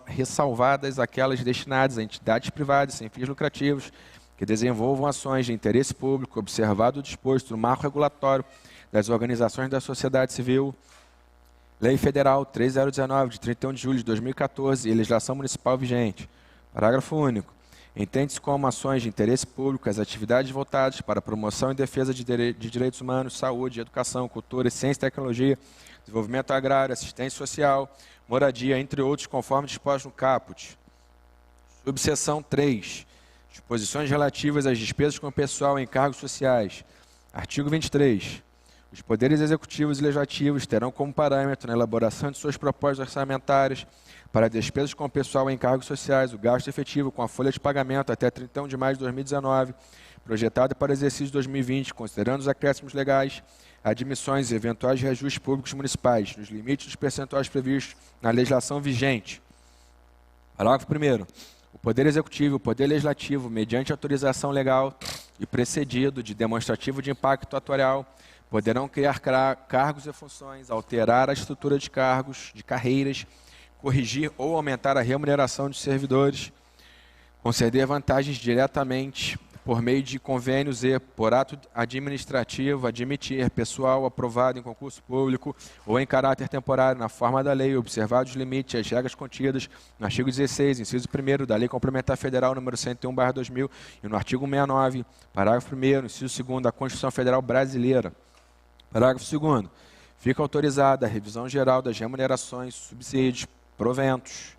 ressalvadas aquelas destinadas a entidades privadas sem fins lucrativos que desenvolvam ações de interesse público, observado o disposto no marco regulatório das organizações da sociedade civil, Lei Federal 3019, de 31 de julho de 2014 e legislação municipal vigente. Parágrafo único. Entende-se como ações de interesse público as atividades voltadas para a promoção e defesa de direitos humanos, saúde, educação, cultura, ciência e tecnologia, desenvolvimento agrário, assistência social, moradia, entre outros, conforme disposto no caput. Subseção 3. Disposições relativas às despesas com o pessoal em cargos sociais. Artigo 23. Os poderes executivos e legislativos terão como parâmetro na elaboração de suas propostas orçamentárias para despesas com o pessoal em cargos sociais o gasto efetivo com a folha de pagamento até 31 de maio de 2019, projetado para o exercício 2020, considerando os acréscimos legais, admissões e eventuais reajustes públicos municipais, nos limites dos percentuais previstos na legislação vigente. Parágrafo 1º. O Poder Executivo e o Poder Legislativo, mediante autorização legal e precedido de demonstrativo de impacto atuarial, poderão criar cargos e funções, alterar a estrutura de cargos, de carreiras, corrigir ou aumentar a remuneração de servidores, conceder vantagens diretamente por meio de convênios e, por ato administrativo, admitir pessoal aprovado em concurso público ou em caráter temporário na forma da lei, observados os limites e as regras contidas no artigo 16, inciso 1º da Lei Complementar Federal número 101/2000 e no artigo 69, parágrafo 1º, inciso 2º da Constituição Federal Brasileira. Parágrafo 2º. Fica autorizada a revisão geral das remunerações, subsídios, proventos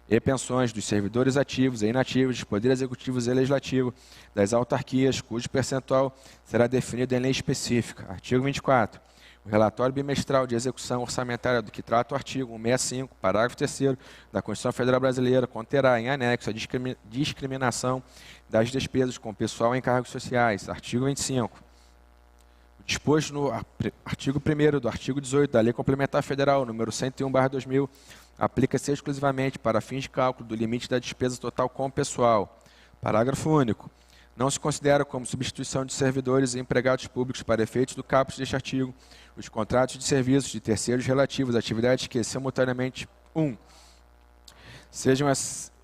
e pensões dos servidores ativos e inativos dos Poder Executivo e Legislativo, das autarquias, cujo percentual será definido em lei específica. Artigo 24. O relatório bimestral de execução orçamentária do que trata o artigo 165, parágrafo 3º da Constituição Federal Brasileira, conterá em anexo a discriminação das despesas com pessoal em cargos sociais. Artigo 25. Disposto no artigo 1º do artigo 18 da Lei Complementar Federal número 101/2000, aplica-se exclusivamente para fins de cálculo do limite da despesa total com o pessoal. Parágrafo único. Não se considera como substituição de servidores e empregados públicos para efeitos do caput deste artigo os contratos de serviços de terceiros relativos a atividades que, simultaneamente, 1. Sejam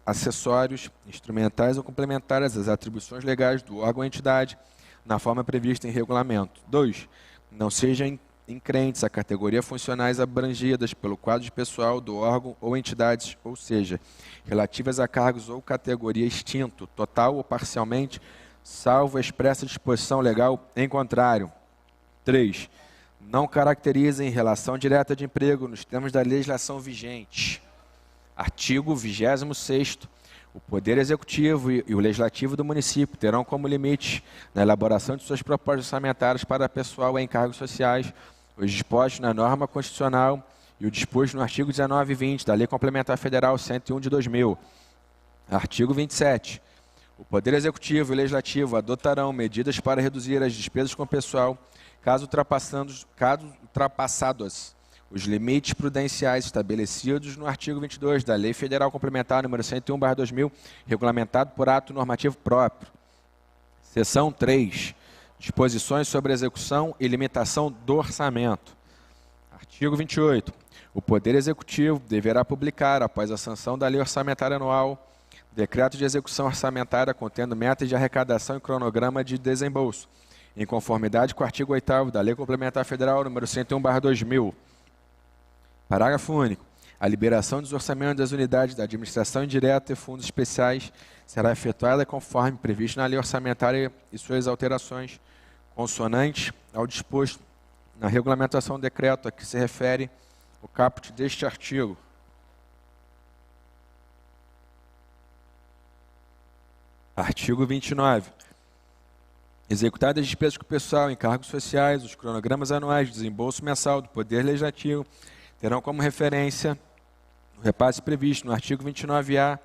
acessórios, instrumentais ou complementares às atribuições legais do órgão ou entidade, na forma prevista em regulamento. 2. Não sejam increntes a categoria funcionais abrangidas pelo quadro de pessoal do órgão ou entidades, ou seja, relativas a cargos ou categoria extinto, total ou parcialmente, salvo a expressa disposição legal em contrário. 3. Não caracterizem relação direta de emprego nos termos da legislação vigente. Artigo 26º. O Poder Executivo e o Legislativo do município terão como limite, na elaboração de suas propostas orçamentárias para pessoal em cargos sociais, os dispostos na norma constitucional e o disposto no artigo 19 e 20 da Lei Complementar Federal 101/2000. Artigo 27. O Poder Executivo e o Legislativo adotarão medidas para reduzir as despesas com pessoal, caso ultrapassados os limites prudenciais estabelecidos no artigo 22 da Lei Federal Complementar número 101/2000, regulamentado por ato normativo próprio. Seção 3. Disposições sobre a execução e limitação do orçamento. Artigo 28. O Poder Executivo deverá publicar, após a sanção da Lei Orçamentária Anual, decreto de execução orçamentária contendo metas de arrecadação e cronograma de desembolso, em conformidade com o artigo 8º da Lei Complementar Federal número 101/2000. Parágrafo único. A liberação dos orçamentos das unidades da administração indireta e fundos especiais será efetuada conforme previsto na Lei Orçamentária e suas alterações, consonante ao disposto na regulamentação do decreto a que se refere o caput deste artigo. Artigo 29. Executadas as despesas com o pessoal em cargos sociais, os cronogramas anuais de desembolso mensal do Poder Legislativo terão como referência o repasse previsto no artigo 29A,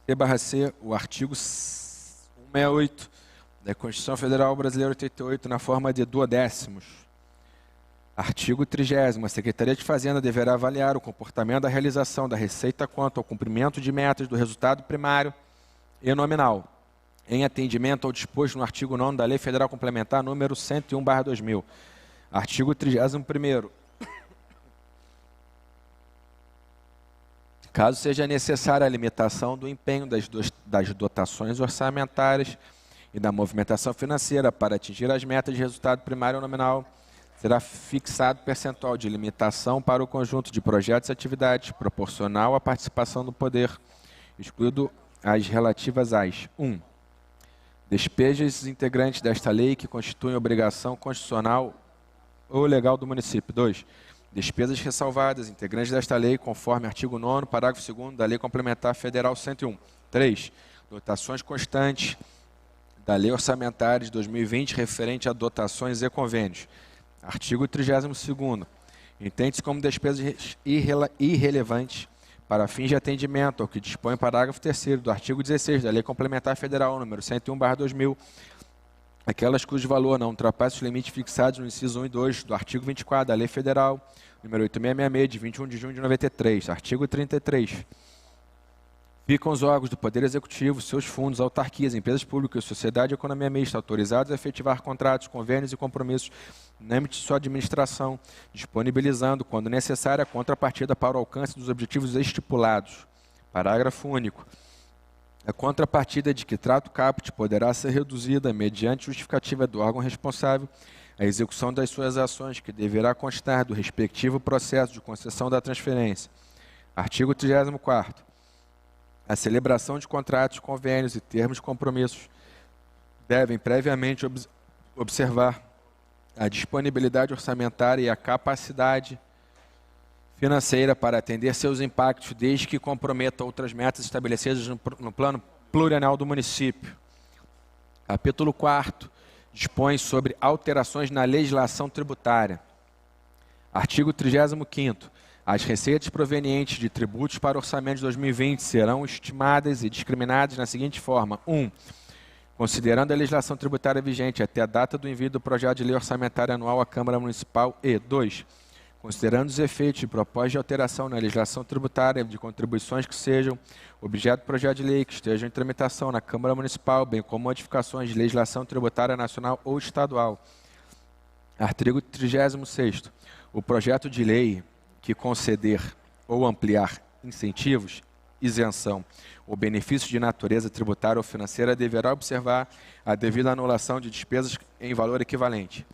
C/C, o artigo 168 da Constituição Federal Brasileira 88, na forma de duodécimos. Artigo 30º. A Secretaria de Fazenda deverá avaliar o comportamento da realização da receita quanto ao cumprimento de metas do resultado primário e nominal, em atendimento ao disposto no artigo 9º da Lei Federal Complementar número 101/2000. Artigo 31º. Caso seja necessária a limitação do empenho das dotações orçamentárias e da movimentação financeira para atingir as metas de resultado primário ou nominal, será fixado percentual de limitação para o conjunto de projetos e atividades proporcional à participação do poder, excluído as relativas às 1. Despesas integrantes desta lei que constituem obrigação constitucional ou legal do município. 2. Despesas ressalvadas integrantes desta lei conforme artigo 9º, parágrafo 2º da Lei Complementar Federal 101. 3. Dotações constantes da Lei Orçamentária de 2020 referente a dotações e convênios. Artigo 32º. Entende-se como despesas irrelevantes para fins de atendimento ao que dispõe o parágrafo 3º do artigo 16 da Lei Complementar Federal número 101/2000, aquelas cujo valor não ultrapasse os limites fixados no inciso 1 e 2 do artigo 24 da Lei Federal número 8666, de 21 de junho de 93. Artigo 33. Ficam os órgãos do Poder Executivo, seus fundos, autarquias, empresas públicas, sociedade e economia mista, autorizados a efetivar contratos, convênios e compromissos no âmbito de sua administração, disponibilizando, quando necessária, a contrapartida para o alcance dos objetivos estipulados. Parágrafo único. A contrapartida de que trata o caput poderá ser reduzida mediante justificativa do órgão responsável a execução das suas ações, que deverá constar do respectivo processo de concessão da transferência. Artigo 34º. A celebração de contratos, convênios e termos de compromissos devem previamente observar a disponibilidade orçamentária e a capacidade financeira para atender seus impactos, desde que comprometa outras metas estabelecidas no plano plurianual do município. Capítulo 4º dispõe sobre alterações na legislação tributária. Artigo 35º. As receitas provenientes de tributos para o orçamento de 2020 serão estimadas e discriminadas na seguinte forma: 1. Considerando a legislação tributária vigente até a data do envio do projeto de lei orçamentária anual à Câmara Municipal e 2. Considerando os efeitos de proposta de alteração na legislação tributária de contribuições que sejam objeto do projeto de lei que estejam em tramitação na Câmara Municipal, bem como modificações de legislação tributária nacional ou estadual. Artigo 36º. O projeto de lei que conceder ou ampliar incentivos, isenção ou benefícios de natureza tributária ou financeira deverá observar a devida anulação de despesas em valor equivalente.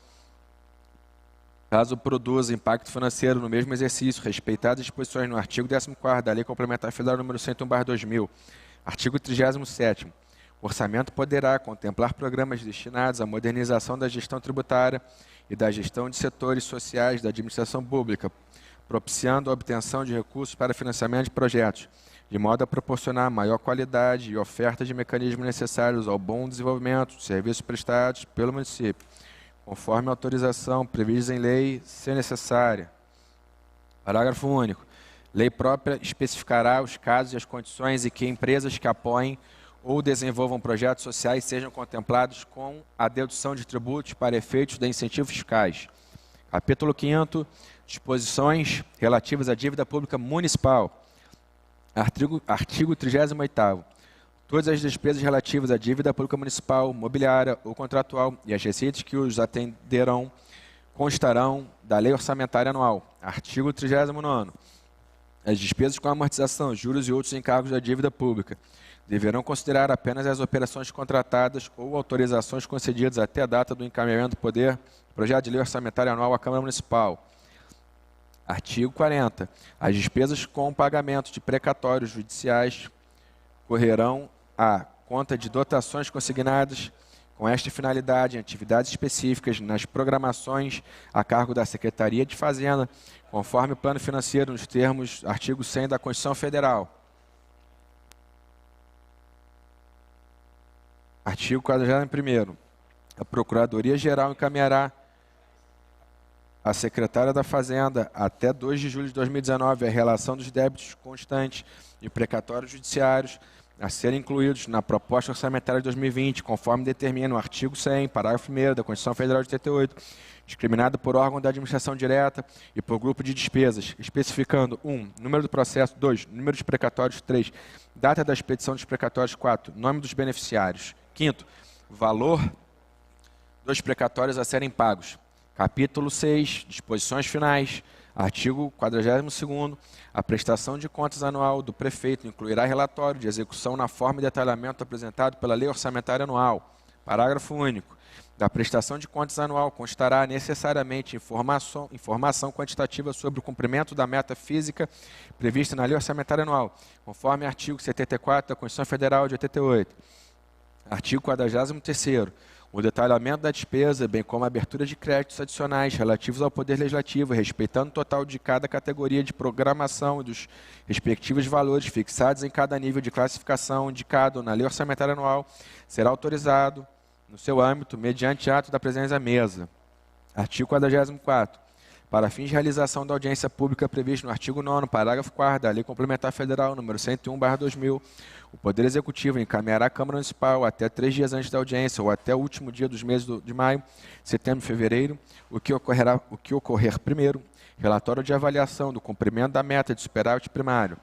Caso produza impacto financeiro no mesmo exercício, respeitadas as disposições no artigo 14º da Lei Complementar Federal nº 101/2000. Artigo 37º. O orçamento poderá contemplar programas destinados à modernização da gestão tributária e da gestão de setores sociais da administração pública, propiciando a obtenção de recursos para financiamento de projetos, de modo a proporcionar maior qualidade e oferta de mecanismos necessários ao bom desenvolvimento de serviços prestados pelo município, conforme a autorização prevista em lei, se necessária. Parágrafo único. Lei própria especificará os casos e as condições em que empresas que apoiem ou desenvolvam projetos sociais sejam contemplados com a dedução de tributos para efeitos de incentivos fiscais. Capítulo 5º. Disposições relativas à dívida pública municipal. Artigo 38º. Todas as despesas relativas à dívida pública municipal, mobiliária ou contratual e as receitas que os atenderão constarão da Lei Orçamentária Anual. Artigo 39º. As despesas com amortização, juros e outros encargos da dívida pública deverão considerar apenas as operações contratadas ou autorizações concedidas até a data do encaminhamento do projeto de Lei Orçamentária Anual à Câmara Municipal. Artigo 40. As despesas com pagamento de precatórios judiciais correrão à conta de dotações consignadas com esta finalidade em atividades específicas nas programações a cargo da Secretaria de Fazenda, conforme o plano financeiro nos termos do artigo 100 da Constituição Federal. Artigo 41º. A Procuradoria-Geral encaminhará à Secretária da Fazenda, até 2 de julho de 2019, a relação dos débitos constantes e precatórios judiciários a serem incluídos na proposta orçamentária de 2020, conforme determina o artigo 100, parágrafo 1º da Constituição Federal de 88, discriminado por órgão da administração direta e por grupo de despesas, especificando 1. Número do processo, 2. Número de precatórios, 3. Data da expedição dos precatórios, 4. Nome dos beneficiários. 5º. Valor dos precatórios a serem pagos. Capítulo 6. Disposições finais. Artigo 42º. A prestação de contas anual do prefeito incluirá relatório de execução na forma e detalhamento apresentado pela Lei Orçamentária Anual. Parágrafo único. Da prestação de contas anual constará necessariamente informação quantitativa sobre o cumprimento da meta física prevista na Lei Orçamentária Anual, conforme artigo 74 da Constituição Federal de 88. Artigo 43º. O detalhamento da despesa, bem como a abertura de créditos adicionais relativos ao Poder Legislativo, respeitando o total de cada categoria de programação e dos respectivos valores fixados em cada nível de classificação indicado na Lei Orçamentária Anual, será autorizado no seu âmbito mediante ato da presença à mesa. Artigo 44º. Para fins de realização da audiência pública prevista no artigo 9º, parágrafo 4º da Lei Complementar Federal nº 101/2000, o Poder Executivo encaminhará à Câmara Municipal até 3 dias antes da audiência ou até o último dia dos meses de maio, setembro e fevereiro, o que ocorrer primeiro, relatório de avaliação do cumprimento da meta de superávit primário.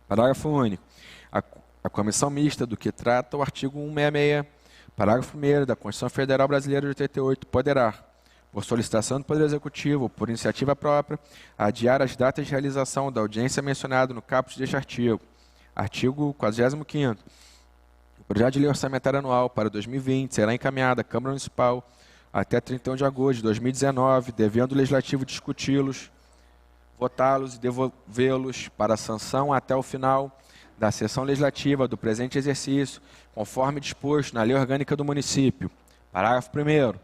Parágrafo único. A comissão mista do que trata o artigo 166, parágrafo 1º da Constituição Federal Brasileira de 88, poderá, por solicitação do Poder Executivo ou por iniciativa própria, adiar as datas de realização da audiência mencionada no caput deste artigo. Artigo 45º. O projeto de lei orçamentária anual para 2020 será encaminhado à Câmara Municipal até 31 de agosto de 2019, devendo o Legislativo discuti-los, votá-los e devolvê-los para sanção até o final da sessão legislativa do presente exercício, conforme disposto na Lei Orgânica do Município. Parágrafo 1º.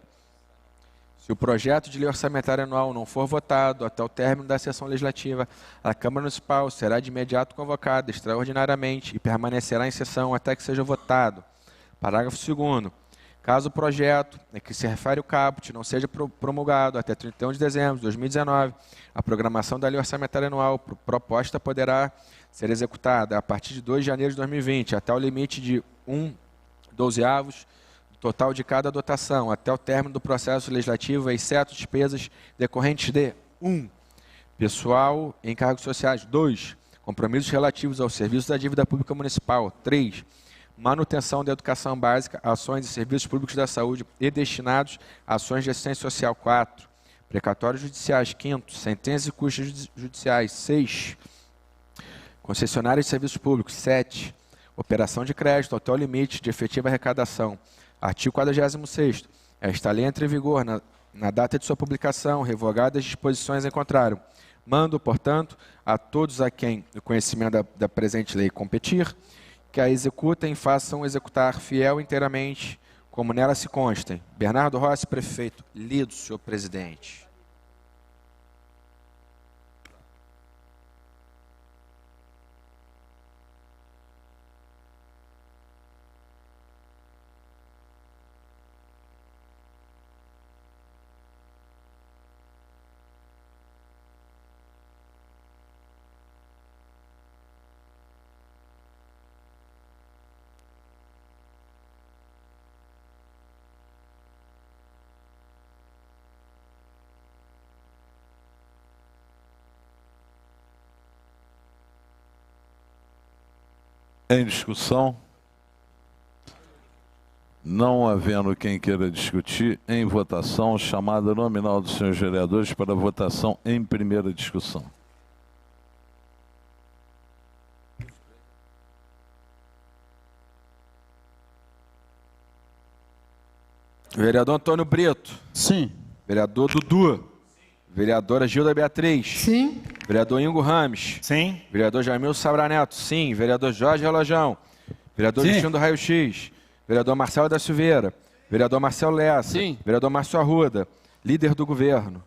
Se o projeto de lei orçamentária anual não for votado até o término da sessão legislativa, a Câmara Municipal será de imediato convocada extraordinariamente e permanecerá em sessão até que seja votado. Parágrafo 2º. Caso o projeto a que se refere o caput não seja promulgado até 31 de dezembro de 2019, a programação da lei orçamentária anual proposta poderá ser executada a partir de 2 de janeiro de 2020 até o limite de 1/12 do total de cada dotação, até o término do processo legislativo, exceto despesas decorrentes de 1. Pessoal e encargos sociais. 2. Compromissos relativos ao serviço da dívida pública municipal. 3. Manutenção da educação básica, ações e serviços públicos da saúde e destinados a ações de assistência social. 4. Precatórios judiciais. 5. Sentenças e custas judiciais. 6. Concessionárias de serviços públicos. 7. Operação de crédito até o limite de efetiva arrecadação. Artigo 46º. Esta lei entra em vigor na data de sua publicação, revogadas as disposições em contrário. Mando, portanto, a todos a quem o conhecimento da presente lei competir, que a executem e façam executar fiel e inteiramente, como nela se constem. Bernardo Rossi, prefeito. Lido, senhor presidente. Em discussão? Não havendo quem queira discutir, em votação, chamada nominal dos senhores vereadores para votação em primeira discussão. Vereador Antônio Brito. Sim. Vereador Dudu. Vereadora Gilda Beatriz. Sim. Vereador Ingo Rames. Sim. Vereador Jamil Sabra Neto. Sim. Vereador Jorge Relojão. Vereador Justino do Raio X. Vereador Marcelo da Silveira. Vereador Marcelo Lessa. Sim. Vereador Márcio Arruda. Líder do governo.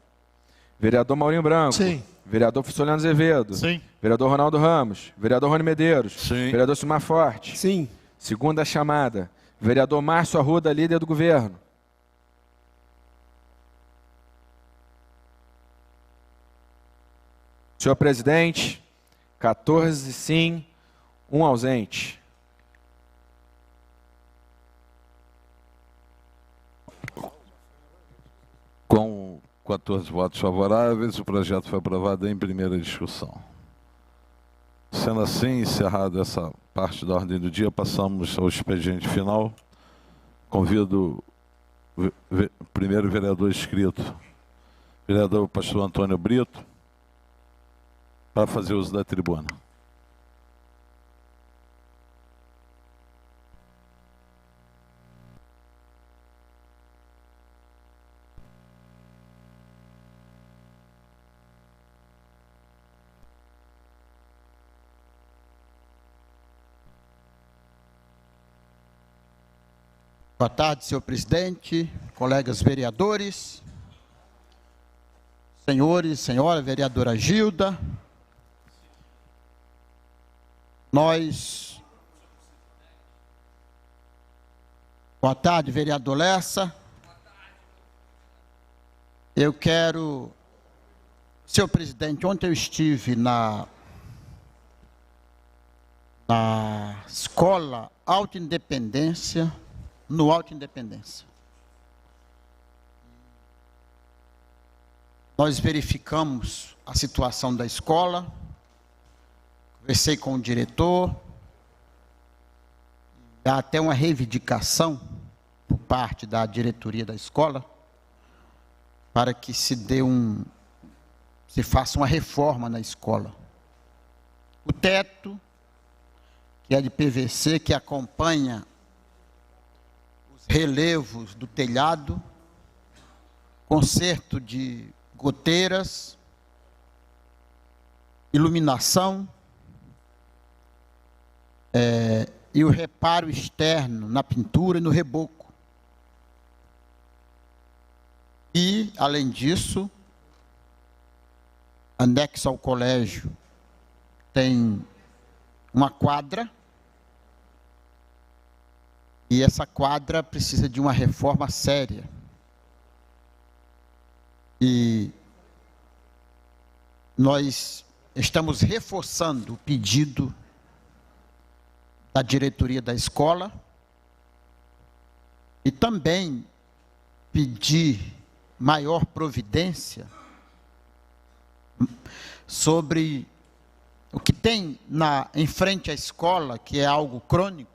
Vereador Maurinho Branco. Sim. Vereador Fisoliano Azevedo. Sim. Vereador Ronaldo Ramos. Vereador Rony Medeiros. Sim. Vereador Silmar Forte. Sim. Segunda chamada. Vereador Márcio Arruda, líder do governo. Senhor presidente, 14 sim, 1 ausente. Com 14 votos favoráveis, o projeto foi aprovado em primeira discussão. Sendo assim, encerrada essa parte da ordem do dia, passamos ao expediente final. Convido o primeiro vereador inscrito, vereador pastor Antônio Brito, para fazer uso da tribuna. Boa tarde, senhor presidente, colegas vereadores, senhores, senhora vereadora Gilda. Boa tarde, vereador Lessa. Eu quero, senhor presidente, ontem eu estive na escola Alta Independência, no Alta Independência. Nós verificamos a situação da escola, conversei com o diretor, há até uma reivindicação por parte da diretoria da escola para que se faça uma reforma na escola. O teto, que é de PVC, que acompanha relevos do telhado, conserto de goteiras, iluminação, e o reparo externo na pintura e no reboco. E, além disso, anexo ao colégio, tem uma quadra, e essa quadra precisa de uma reforma séria. E nós estamos reforçando o pedido da diretoria da escola e também pedir maior providência sobre o que tem em frente à escola, que é algo crônico,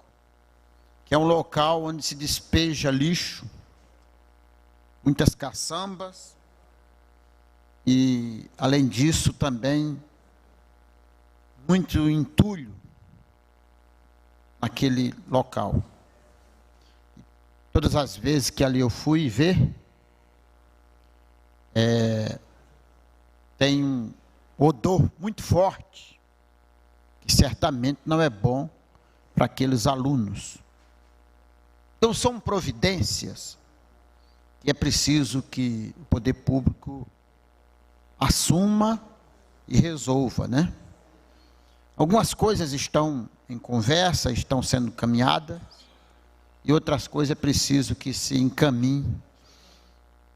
que é um local onde se despeja lixo, muitas caçambas, e, além disso, também muito entulho naquele local. Todas as vezes que ali eu fui ver, tem um odor muito forte, que certamente não é bom para aqueles alunos. Então, são providências que é preciso que o poder público assuma e resolva, né? Algumas coisas estão em conversa, estão sendo caminhadas, e outras coisas é preciso que se encaminhe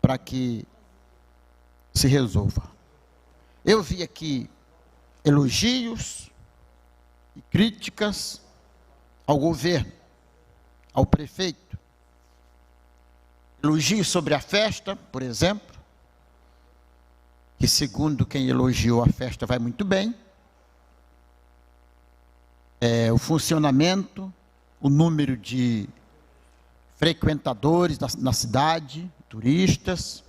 para que se resolva. Eu vi aqui elogios e críticas ao governo, ao prefeito. Elogios sobre a festa, por exemplo, que segundo quem elogiou a festa vai muito bem. O funcionamento, o número de frequentadores na cidade, turistas.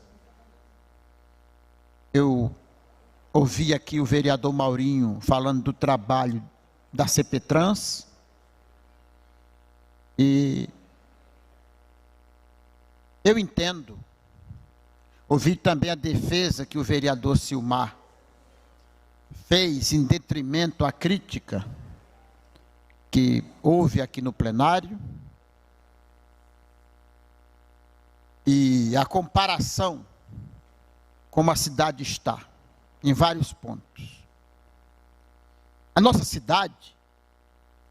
Eu ouvi aqui o vereador Maurinho falando do trabalho da CPTrans, e eu entendo. Ouvi também a defesa que o vereador Silmar fez em detrimento à crítica que houve aqui no plenário, e a comparação como a cidade está, em vários pontos. A nossa cidade,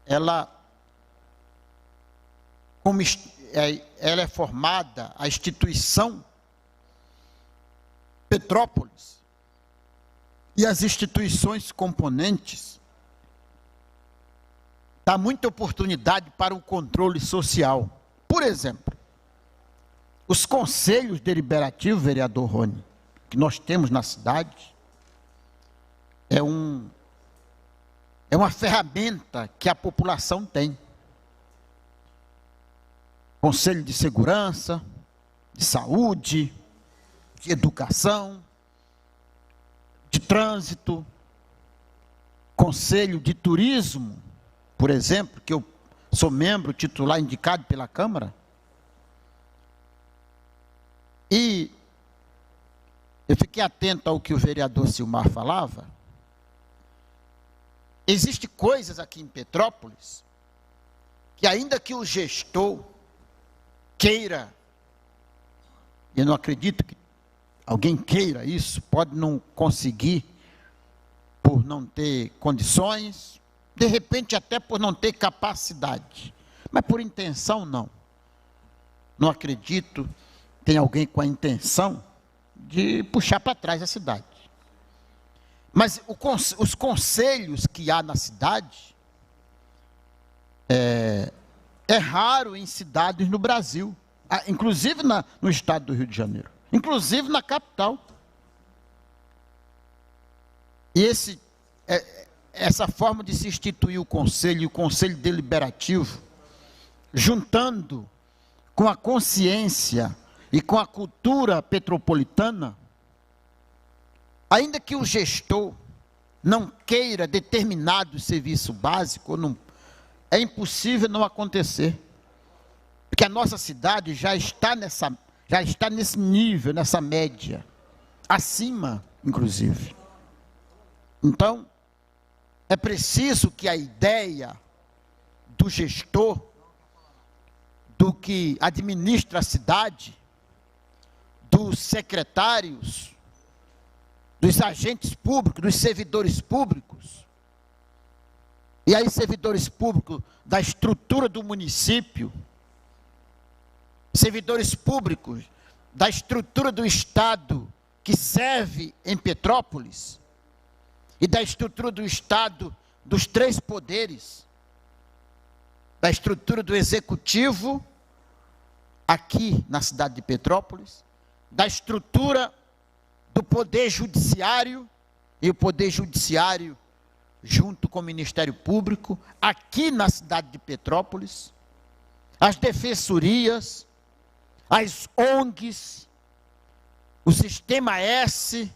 ela é formada, a instituição Petrópolis e as instituições componentes, dá muita oportunidade para o controle social. Por exemplo, os conselhos deliberativos, vereador Rony, que nós temos na cidade, é uma ferramenta que a população tem. Conselho de segurança, de saúde, de educação, de trânsito, conselho de turismo, por exemplo, que eu sou membro titular indicado pela Câmara. E eu fiquei atento ao que o vereador Silmar falava. Existem coisas aqui em Petrópolis que, ainda que o gestor queira, eu não acredito que alguém queira isso, pode não conseguir por não ter condições, de repente até por não ter capacidade, mas por intenção não. Não acredito que tem alguém com a intenção de puxar para trás a cidade. Mas os conselhos que há na cidade, é raro em cidades no Brasil, inclusive no estado do Rio de Janeiro, inclusive na capital. E essa forma de se instituir o conselho e o conselho deliberativo, juntando com a consciência e com a cultura petropolitana, ainda que o gestor não queira determinado serviço básico, é impossível não acontecer. Porque a nossa cidade já está nesse nível, nessa média, acima, inclusive. Então, é preciso que a ideia do gestor, do que administra a cidade, dos secretários, dos agentes públicos, dos servidores públicos, e aí servidores públicos da estrutura do município, servidores públicos da estrutura do Estado que serve em Petrópolis, e da estrutura do Estado dos três poderes, da estrutura do Executivo, aqui na cidade de Petrópolis, da estrutura do Poder Judiciário, e o Poder Judiciário junto com o Ministério Público, aqui na cidade de Petrópolis, as defensorias, as ONGs, o Sistema S,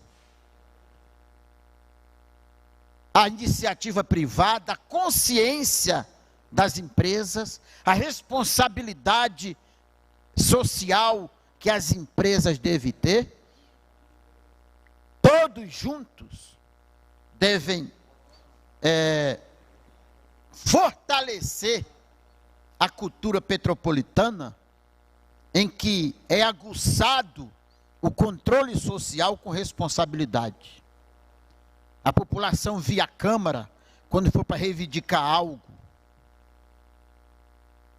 a iniciativa privada, a consciência das empresas, a responsabilidade social que as empresas devem ter, todos juntos devem fortalecer a cultura petropolitana, em que é aguçado o controle social com responsabilidade. A população via a Câmara, quando for para reivindicar algo,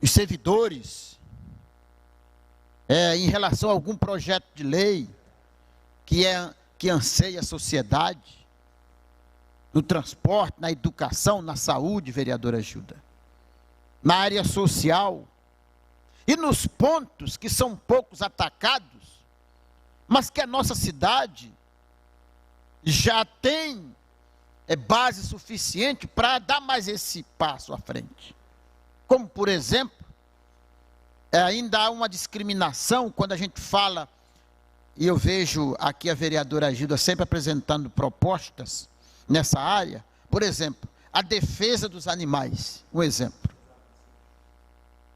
os servidores, em relação a algum projeto de lei que anseia a sociedade, no transporte, na educação, na saúde, vereadora Gilda, na área social, e nos pontos que são poucos atacados, mas que a nossa cidade já tem base suficiente para dar mais esse passo à frente. Como, por exemplo, ainda há uma discriminação quando a gente fala, e eu vejo aqui a vereadora Gilda sempre apresentando propostas nessa área, por exemplo, a defesa dos animais, um exemplo.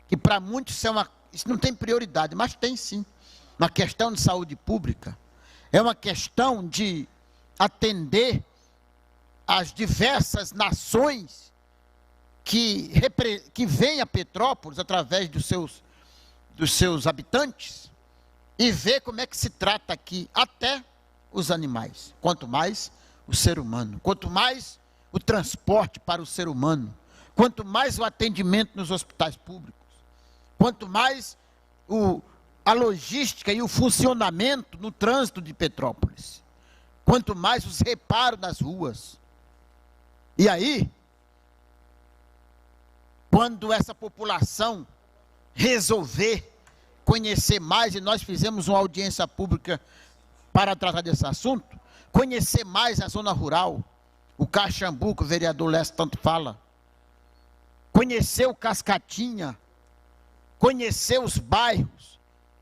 Que para muitos isso não tem prioridade, mas tem sim. Uma questão de saúde pública, é uma questão de atender as diversas nações que vêm a Petrópolis através dos seus habitantes, e ver como é que se trata aqui até os animais, quanto mais o ser humano, quanto mais o transporte para o ser humano, quanto mais o atendimento nos hospitais públicos, quanto mais a logística e o funcionamento no trânsito de Petrópolis, quanto mais os reparos nas ruas. E aí, quando essa população resolver conhecer mais, e nós fizemos uma audiência pública para tratar desse assunto, conhecer mais a zona rural, o Caxambu, que o vereador Leste tanto fala, conhecer o Cascatinha, conhecer os bairros,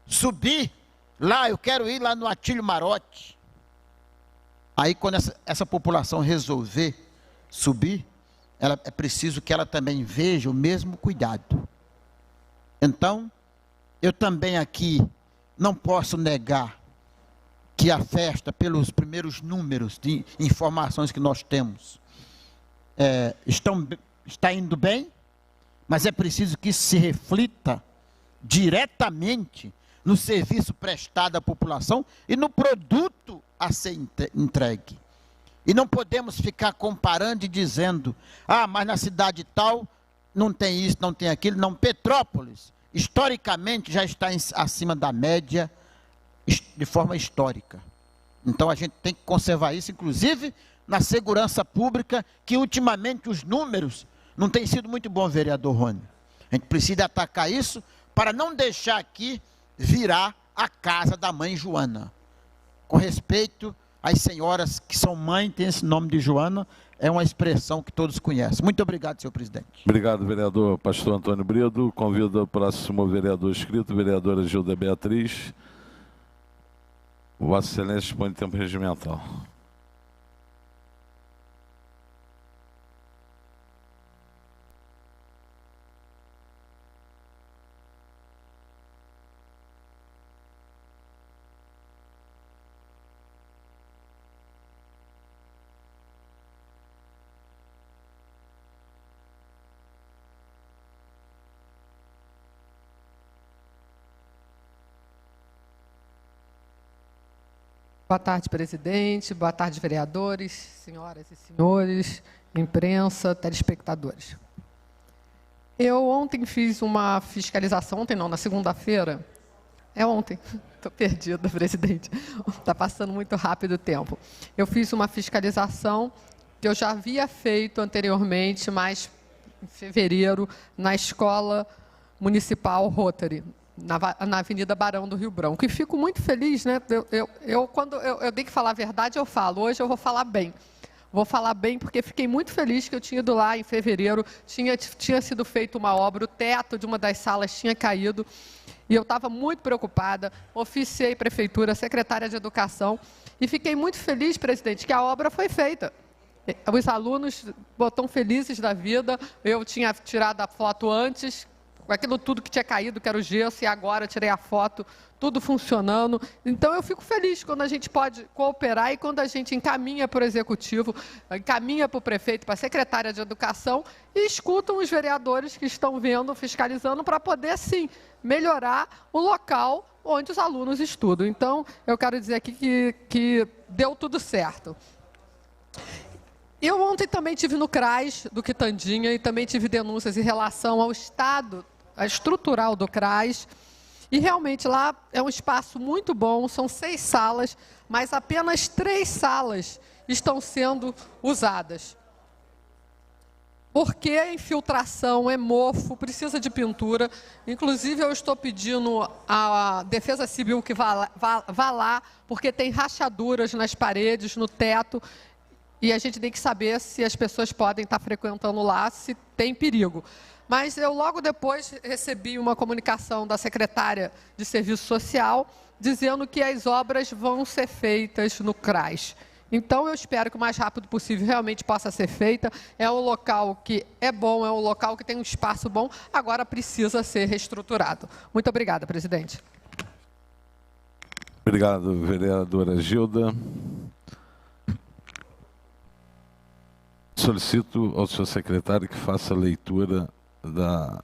subir lá, eu quero ir lá no Atílio Marote. Aí quando essa população resolver subir, é preciso que ela também veja o mesmo cuidado. Então, eu também aqui não posso negar que a festa, pelos primeiros números de informações que nós temos, está indo bem, mas é preciso que isso se reflita diretamente no serviço prestado à população e no produto a ser entregue. E não podemos ficar comparando e dizendo, mas na cidade tal não tem isso, não tem aquilo. Não, Petrópolis, historicamente, já está acima da média, de forma histórica. Então a gente tem que conservar isso, inclusive na segurança pública, que ultimamente os números não têm sido muito bons, vereador Rony. A gente precisa atacar isso para não deixar aqui virar a casa da mãe Joana. Com respeito às senhoras que são mãe, tem esse nome de Joana, é uma expressão que todos conhecem. Muito obrigado, senhor presidente. Obrigado, vereador pastor Antônio Brito. Convido o próximo vereador inscrito, vereadora Gilda Beatriz. Vossa Excelência dispõe de tempo regimental. Boa tarde, presidente. Boa tarde, vereadores, senhoras e senhores, imprensa, telespectadores. Eu ontem fiz uma fiscalização, ontem não, na segunda-feira. É ontem, estou perdida, presidente. Está passando muito rápido o tempo. Eu fiz uma fiscalização que eu já havia feito anteriormente, mas em fevereiro, na Escola Municipal Rotary, na Avenida Barão do Rio Branco. E fico muito feliz, né? Quando eu tenho que falar a verdade, eu falo. Hoje eu vou falar bem. Vou falar bem porque fiquei muito feliz que eu tinha ido lá em fevereiro, tinha sido feita uma obra, o teto de uma das salas tinha caído, e eu estava muito preocupada, oficiei prefeitura, secretária de educação, e fiquei muito feliz, presidente, que a obra foi feita. Os alunos estão felizes da vida, eu tinha tirado a foto antes, com aquilo tudo que tinha caído, que era o gesso, e agora eu tirei a foto, tudo funcionando. Então, eu fico feliz quando a gente pode cooperar e quando a gente encaminha para o Executivo, encaminha para o prefeito, para a secretária de Educação e escutam os vereadores que estão vendo, fiscalizando, para poder, sim, melhorar o local onde os alunos estudam. Então, eu quero dizer aqui que deu tudo certo. Eu ontem também tive no CRAS do Quitandinha e também tive denúncias em relação ao estado estrutural do CRAS, e realmente lá é um espaço muito bom, são 6 salas, mas apenas 3 salas estão sendo usadas. Porque a infiltração é mofo, precisa de pintura, inclusive eu estou pedindo à Defesa Civil que vá lá, porque tem rachaduras nas paredes, no teto, e a gente tem que saber se as pessoas podem estar frequentando lá, se tem perigo. Mas eu logo depois recebi uma comunicação da secretária de Serviço Social dizendo que as obras vão ser feitas no CRAS. Então, eu espero que o mais rápido possível realmente possa ser feita. É um local que é bom, é um local que tem um espaço bom, agora precisa ser reestruturado. Muito obrigada, presidente. Obrigado, vereadora Gilda. Solicito ao senhor secretário que faça a leitura da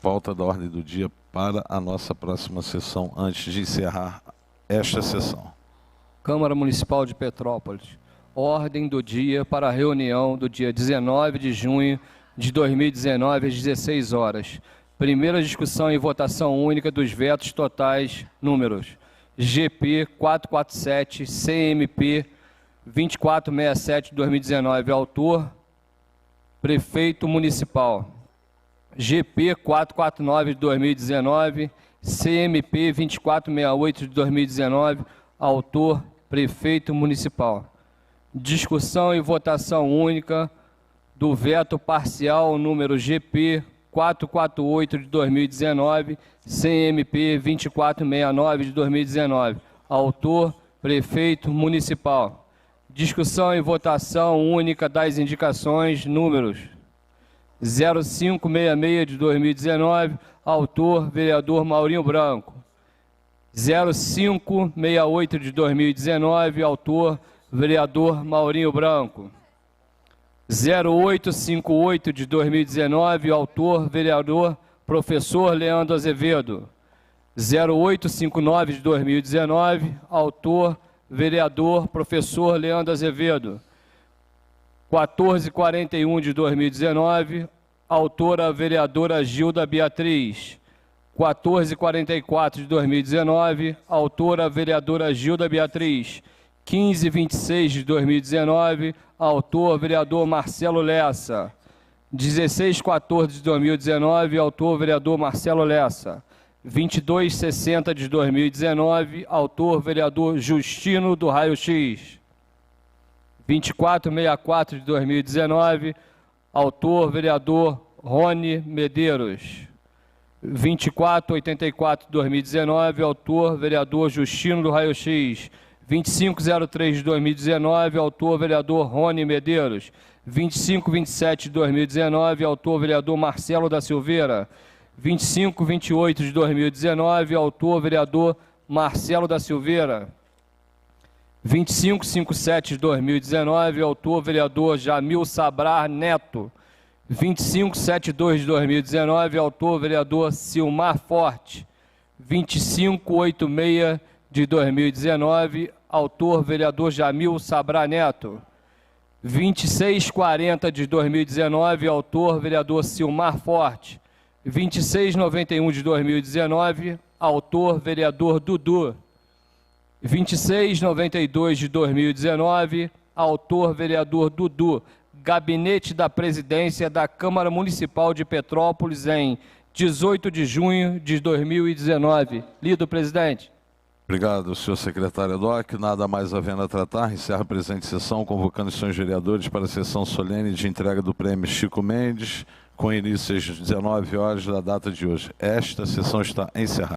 pauta da ordem do dia para a nossa próxima sessão, antes de encerrar esta sessão. Câmara Municipal de Petrópolis. Ordem do dia para a reunião do dia 19 de junho de 2019, às 16 horas. Primeira discussão e votação única dos vetos totais, números GP 447, CMP 2467 de 2019, autor Prefeito Municipal. GP 449 de 2019, CMP 2468 de 2019, autor Prefeito Municipal. Discussão e votação única do veto parcial número GP 448 de 2019, CMP 2469 de 2019, autor Prefeito Municipal. Discussão e votação única das indicações números 0566 de 2019, autor vereador Maurinho Branco. 0568 de 2019, autor vereador Maurinho Branco. 0858 de 2019, autor vereador professor Leandro Azevedo. 0859 de 2019, autor vereador professor Leandro Azevedo. 1441 de 2019, autora vereadora Gilda Beatriz. 1444 de 2019, autora vereadora Gilda Beatriz. 1526 de 2019, autor vereador Marcelo Lessa. 1614 de 2019, autor vereador Marcelo Lessa. 2260 de 2019, autor vereador Justino do Raio X. 2464 de 2019, autor vereador Rony Medeiros. 2484 de 2019, autor vereador Justino do Raio X. 2503 de 2019, autor vereador Rony Medeiros. 2527 de 2019, autor vereador Marcelo da Silveira. 2528 de 2019, autor vereador Marcelo da Silveira. 2557 de 2019, autor vereador Jamil Sabrar Neto. 2572 de 2019, autor vereador Silmar Forte. 2586 de 2019, autor vereador Jamil Sabrá Neto. 2640 de 2019, autor vereador Silmar Forte. 2691 de 2019, autor vereador Dudu. 2692 de 2019, autor vereador Dudu. Gabinete da Presidência da Câmara Municipal de Petrópolis em 18 de junho de 2019. Lido, presidente. Obrigado, senhor secretário Doc. Nada mais havendo a tratar, encerra a presente sessão, convocando os senhores vereadores para a sessão solene de entrega do prêmio Chico Mendes, com início às 19 horas da data de hoje. Esta sessão está encerrada.